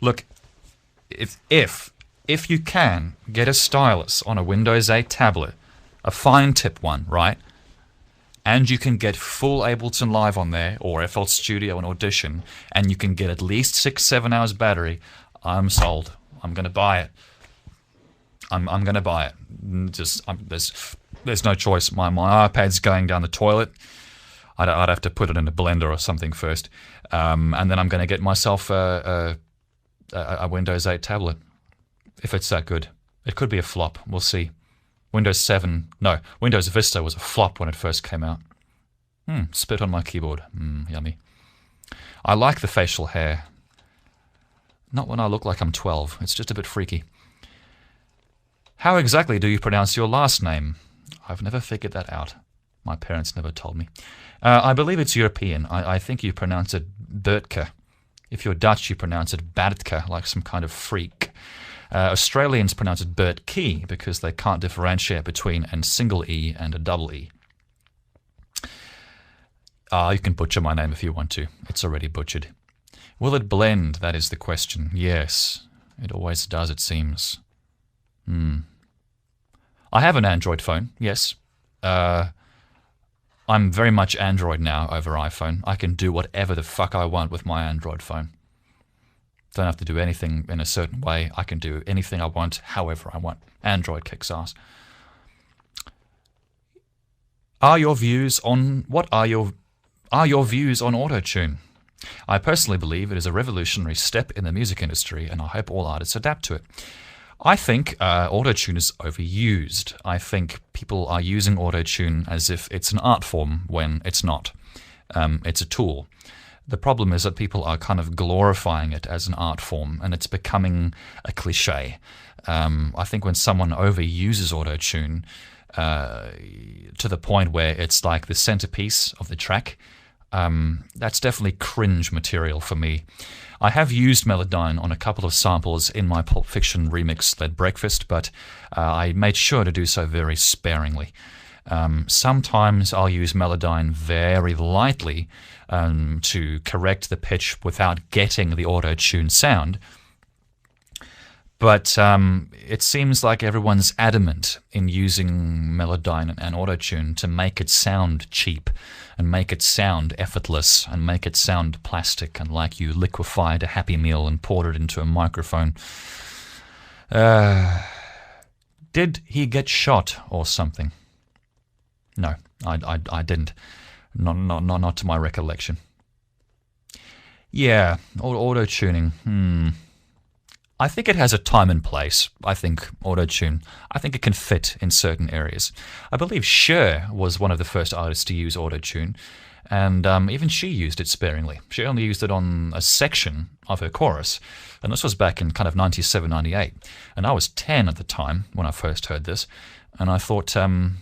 Speaker 1: Look, if you can get a stylus on a Windows 8 tablet, a fine tip one, right? And you can get full Ableton Live on there, or FL Studio and Audition, and you can get at least 6-7 hours battery, I'm sold. I'm going to buy it. I'm going to buy it. There's no choice. My iPad's going down the toilet. I'd have to put it in a blender or something first. And then I'm going to get myself a Windows 8 tablet, if it's that good. It could be a flop. We'll see. Windows Vista was a flop when it first came out. Spit on my keyboard. Yummy. I like the facial hair. Not when I look like I'm 12. It's just a bit freaky. How exactly do you pronounce your last name? I've never figured that out. My parents never told me. I believe it's European. I think you pronounce it Bertke. If you're Dutch, you pronounce it Bertke, like some kind of freak. Australians pronounce it Bertkey because they can't differentiate between a single E and a double E. You can butcher my name if you want to. It's already butchered. Will it blend? That is the question. Yes, it always does, it seems. I have an Android phone, yes. I I'm very much Android now over iPhone. I can do whatever the fuck I want with my Android phone. Don't have to do anything in a certain way. I can do anything I want, however I want. Android kicks ass. What are your views on auto-tune? I personally believe it is a revolutionary step in the music industry, and I hope all artists adapt to it. I think auto-tune is overused. I think people are using auto-tune as if it's an art form when it's not. It's a tool. The problem is that people are kind of glorifying it as an art form, and it's becoming a cliche. I think when someone overuses auto-tune to the point where it's like the centerpiece of the track, that's definitely cringe material for me. I have used Melodyne on a couple of samples in my Pulp Fiction remix led Breakfast, but I made sure to do so very sparingly. Sometimes I'll use Melodyne very lightly to correct the pitch without getting the auto-tune sound. But it seems like everyone's adamant in using Melodyne and auto-tune to make it sound cheap and make it sound effortless and make it sound plastic and like you liquefied a Happy Meal and poured it into a microphone. Did he get shot or something? No, I didn't. Not to my recollection. Yeah, auto-tuning. I think it has a time and place. I think auto-tune. I think it can fit in certain areas. I believe Cher was one of the first artists to use auto-tune, and even she used it sparingly. She only used it on a section of her chorus, and this was back in kind of 97, 98. And I was 10 at the time when I first heard this, and I thought, ooh,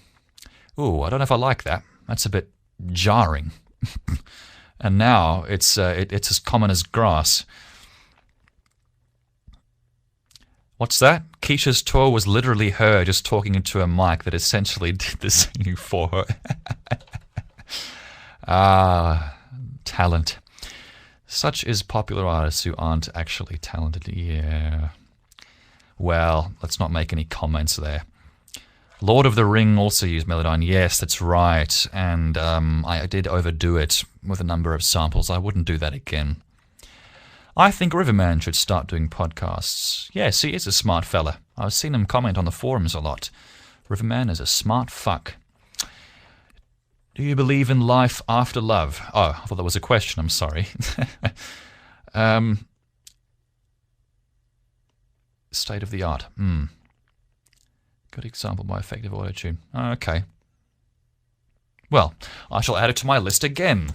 Speaker 1: I don't know if I like that. That's a bit jarring. And now it's as common as grass. What's that? Keisha's tour was literally her just talking into a mic that essentially did the singing for her. Talent. Such is popular artists who aren't actually talented. Yeah. Well, let's not make any comments there. Lord of the Ring also used Melodyne. Yes, that's right. And I did overdo it with a number of samples. I wouldn't do that again. I think Riverman should start doing podcasts. Yes, he is a smart fella. I've seen him comment on the forums a lot. Riverman is a smart fuck. Do you believe in life after love? Oh, I thought that was a question. I'm sorry. State of the art. Good example by effective auto-tune. Okay. Well, I shall add it to my list again.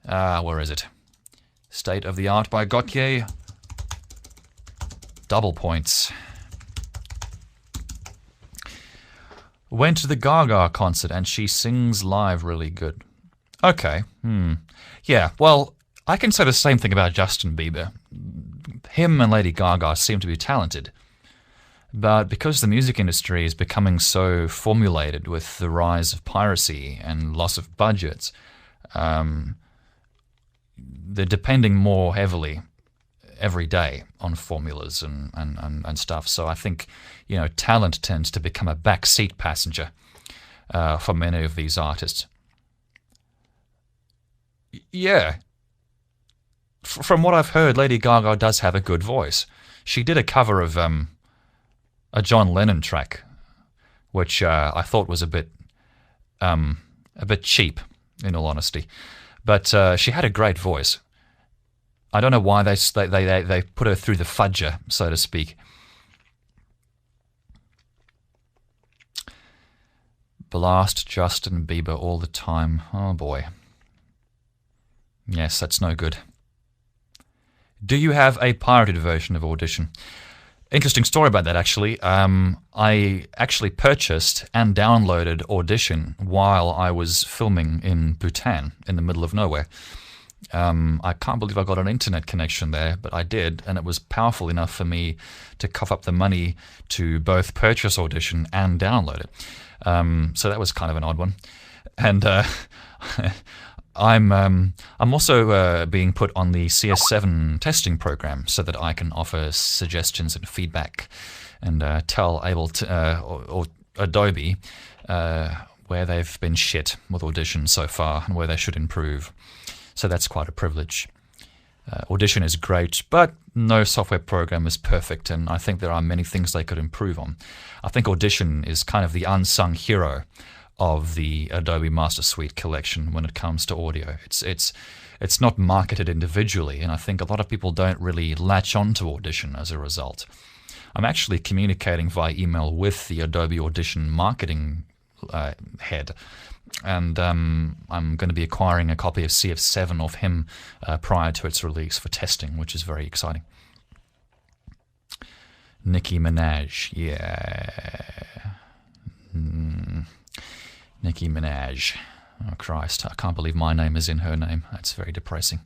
Speaker 1: Where is it? State of the Art by Gautier. Double points. Went to the Gaga concert and she sings live really good. Okay. Yeah, well, I can say the same thing about Justin Bieber. Him and Lady Gaga seem to be talented. But because the music industry is becoming so formulated with the rise of piracy and loss of budgets, they're depending more heavily every day on formulas and stuff. So I think, talent tends to become a backseat passenger for many of these artists. Yeah. From what I've heard, Lady Gaga does have a good voice. She did a cover of a John Lennon track, which I thought was a bit cheap, in all honesty. But she had a great voice. I don't know why they put her through the fudger, so to speak. Blast Justin Bieber all the time. Oh boy. Yes, that's no good. Do you have a pirated version of Audition? Interesting story about that, actually. I actually purchased and downloaded Audition while I was filming in Bhutan, in the middle of nowhere. I can't believe I got an internet connection there, but I did, and it was powerful enough for me to cough up the money to both purchase Audition and download it. So that was kind of an odd one. And I'm also being put on the CS7 testing program so that I can offer suggestions and feedback and tell Adobe where they've been shit with Audition so far and where they should improve. So that's quite a privilege. Audition is great, but no software program is perfect, and I think there are many things they could improve on. I think Audition is kind of the unsung hero of the Adobe Master Suite collection when it comes to audio. It's not marketed individually, and I think a lot of people don't really latch on to Audition as a result. I'm actually communicating via email with the Adobe Audition marketing head, and I'm going to be acquiring a copy of CF7 of him prior to its release for testing, which is very exciting. Nicki Minaj, yeah. Nicki Minaj. Oh, Christ, I can't believe my name is in her name. That's very depressing.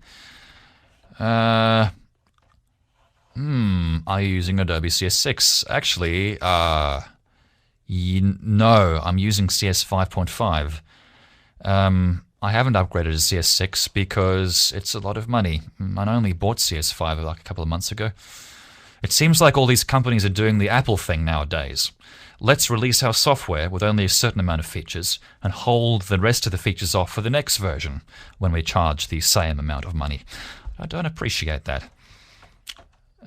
Speaker 1: Are you using Adobe CS6? Actually, no, I'm using CS 5.5. I haven't upgraded to CS6 because it's a lot of money. I only bought CS5 like a couple of months ago. It seems like all these companies are doing the Apple thing nowadays. Let's release our software with only a certain amount of features and hold the rest of the features off for the next version when we charge the same amount of money. I don't appreciate that.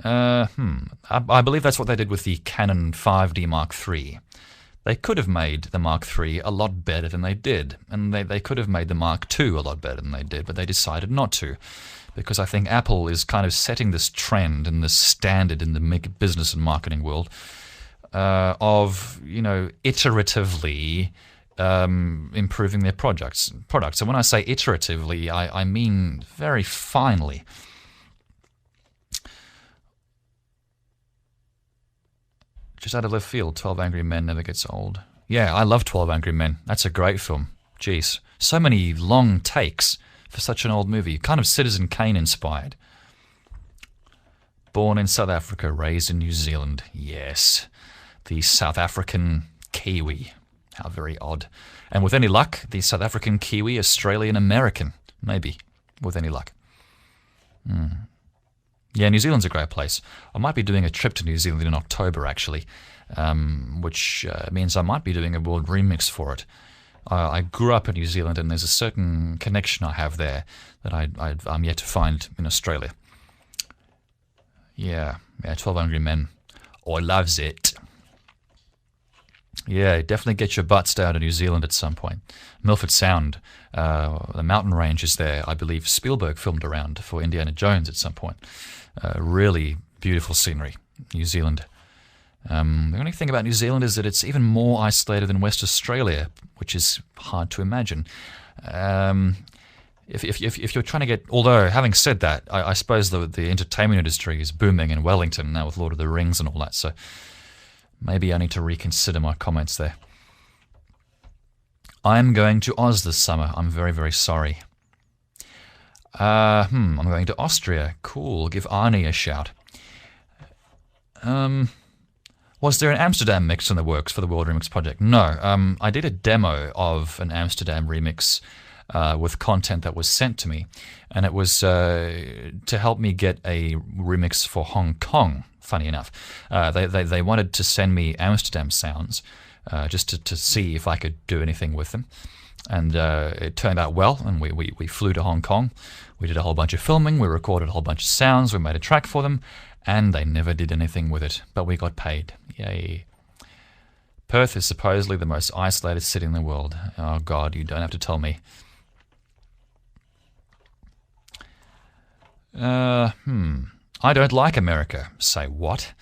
Speaker 1: I believe that's what they did with the Canon 5D Mark III. They could have made the Mark III a lot better than they did, and they could have made the Mark II a lot better than they did, but they decided not to, because I think Apple is kind of setting this trend and this standard in the business and marketing world of, iteratively improving their products. And when I say iteratively, I mean very finely. Just out of left field, 12 Angry Men never gets old. Yeah, I love 12 Angry Men. That's a great film. Jeez. So many long takes for such an old movie. Kind of Citizen Kane inspired. Born in South Africa, raised in New Zealand. Yes. The South African Kiwi. How very odd. And with any luck, the South African Kiwi Australian American. Maybe. With any luck. Yeah, New Zealand's a great place. I might be doing a trip to New Zealand in October, actually, which means I might be doing a world remix for it. I grew up in New Zealand, and there's a certain connection I have there that I'm yet to find in Australia. Yeah, 12 Angry Men. I loves it. Yeah, definitely get your butts down to New Zealand at some point. Milford Sound, the mountain range is there. I believe Spielberg filmed around for Indiana Jones at some point. Really beautiful scenery, New Zealand. The only thing about New Zealand is that it's even more isolated than West Australia, which is hard to imagine. If you're trying to get... Although, having said that, I suppose the entertainment industry is booming in Wellington now with Lord of the Rings and all that, so maybe I need to reconsider my comments there. I'm going to Oz this summer. I'm very, very sorry. I'm going to Austria. Cool. Give Arnie a shout. Was there an Amsterdam mix in the works for the World Remix project? No. I did a demo of an Amsterdam remix with content that was sent to me, and it was to help me get a remix for Hong Kong. Funny enough, they wanted to send me Amsterdam sounds just to see if I could do anything with them, and it turned out well. And we flew to Hong Kong. We did a whole bunch of filming. We recorded a whole bunch of sounds. We made a track for them, and they never did anything with it. But we got paid. Yay! Perth is supposedly the most isolated city in the world. Oh God, you don't have to tell me. I don't like America. Say what?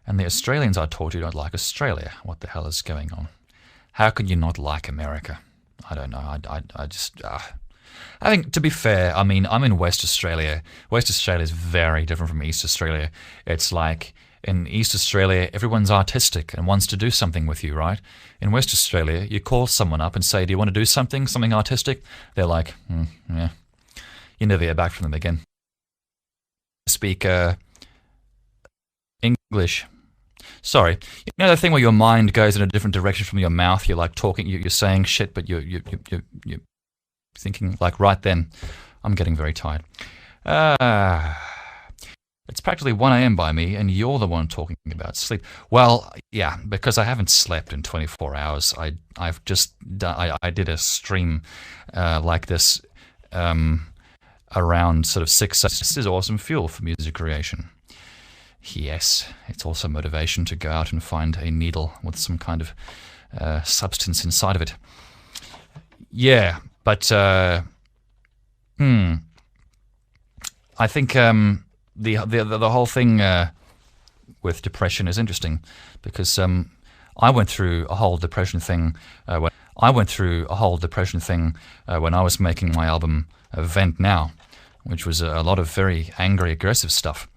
Speaker 1: And the Australians I talk to don't like Australia. What the hell is going on? How can you not like America? I don't know. I just... I think, to be fair, I mean, I'm in West Australia. West Australia is very different from East Australia. It's like, in East Australia, everyone's artistic and wants to do something with you, right? In West Australia, you call someone up and say, do you want to do something artistic? They're like, yeah. You never hear back from them again. Speak English. Sorry. You know the thing where your mind goes in a different direction from your mouth? You're like talking, you're saying shit, but you're thinking like right then. I'm getting very tired. It's practically 1 a.m. by me, and you're the one talking about sleep. Well, yeah, because I haven't slept in 24 hours. I've just done, I did a stream like this around sort of 6. This is awesome fuel for music creation. Yes, it's also motivation to go out and find a needle with some kind of substance inside of it. Yeah, but I think the whole thing with depression is interesting because I went through a whole depression thing when I was making my album Vent Now, which was a lot of very angry, aggressive stuff.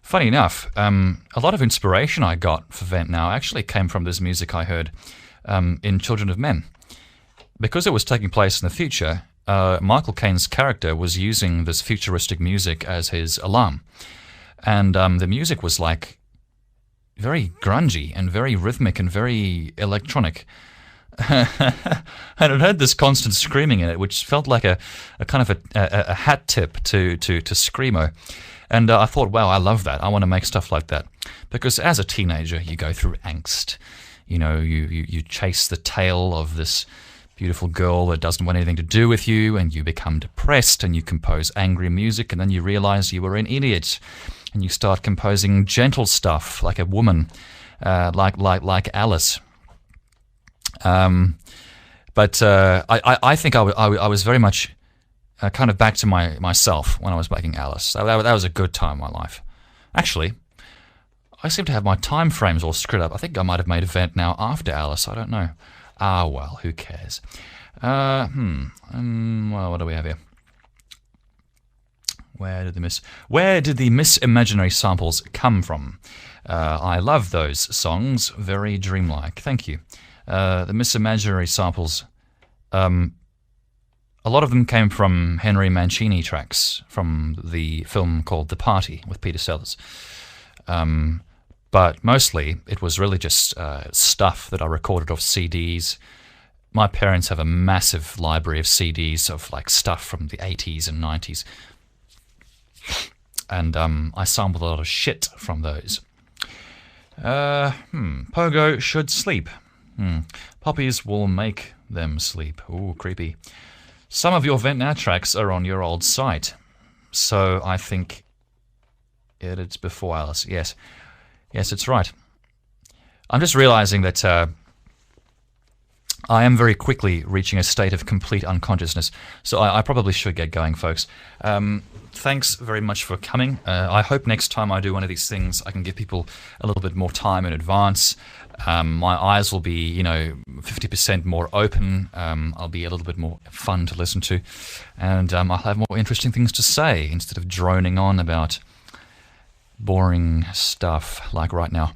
Speaker 1: Funny enough, a lot of inspiration I got for Vent Now actually came from this music I heard in Children of Men. Because it was taking place in the future, Michael Caine's character was using this futuristic music as his alarm. And the music was like very grungy and very rhythmic and very electronic. And it had this constant screaming in it, which felt like a kind of a hat tip to Screamo. And I thought, wow, I love that. I want to make stuff like that. Because as a teenager, you go through angst. You know, you chase the tail of this beautiful girl that doesn't want anything to do with you, and you become depressed, and you compose angry music, and then you realize you were an idiot, and you start composing gentle stuff like a woman, like Alice. But I think I was very much kind of back to myself when I was making Alice. That was a good time in my life. Actually, I seem to have my time frames all screwed up. I think I might have made a Vent Now after Alice. I don't know. Ah, well, who cares? Well, what do we have here? Where did the Miss Imaginary samples come from? I love those songs. Very dreamlike. Thank you. The Miss Imaginary samples, a lot of them came from Henry Mancini tracks from the film called The Party with Peter Sellers. But mostly it was really just stuff that I recorded off CDs. My parents have a massive library of CDs of like stuff from the 80s and 90s. And I sampled a lot of shit from those. Pogo should sleep. Poppies will make them sleep. Ooh, creepy. Some of your Vent Now tracks are on your old site. So I think it's before Alice. Yes. Yes, it's right. I'm just realizing that I am very quickly reaching a state of complete unconsciousness, so I probably should get going, folks. Thanks very much for coming. I hope next time I do one of these things, I can give people a little bit more time in advance. My eyes will be, 50% more open. I'll be a little bit more fun to listen to, and I'll have more interesting things to say instead of droning on about boring stuff like right now.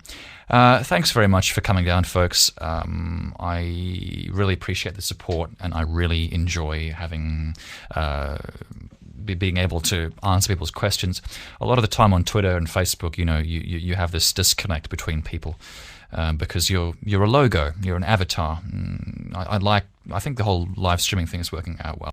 Speaker 1: Thanks very much for coming down, folks. I really appreciate the support, and I really enjoy having being able to answer people's questions. A lot of the time on Twitter and Facebook, you have this disconnect between people because you're a logo, you're an avatar. I think the whole live streaming thing is working out well.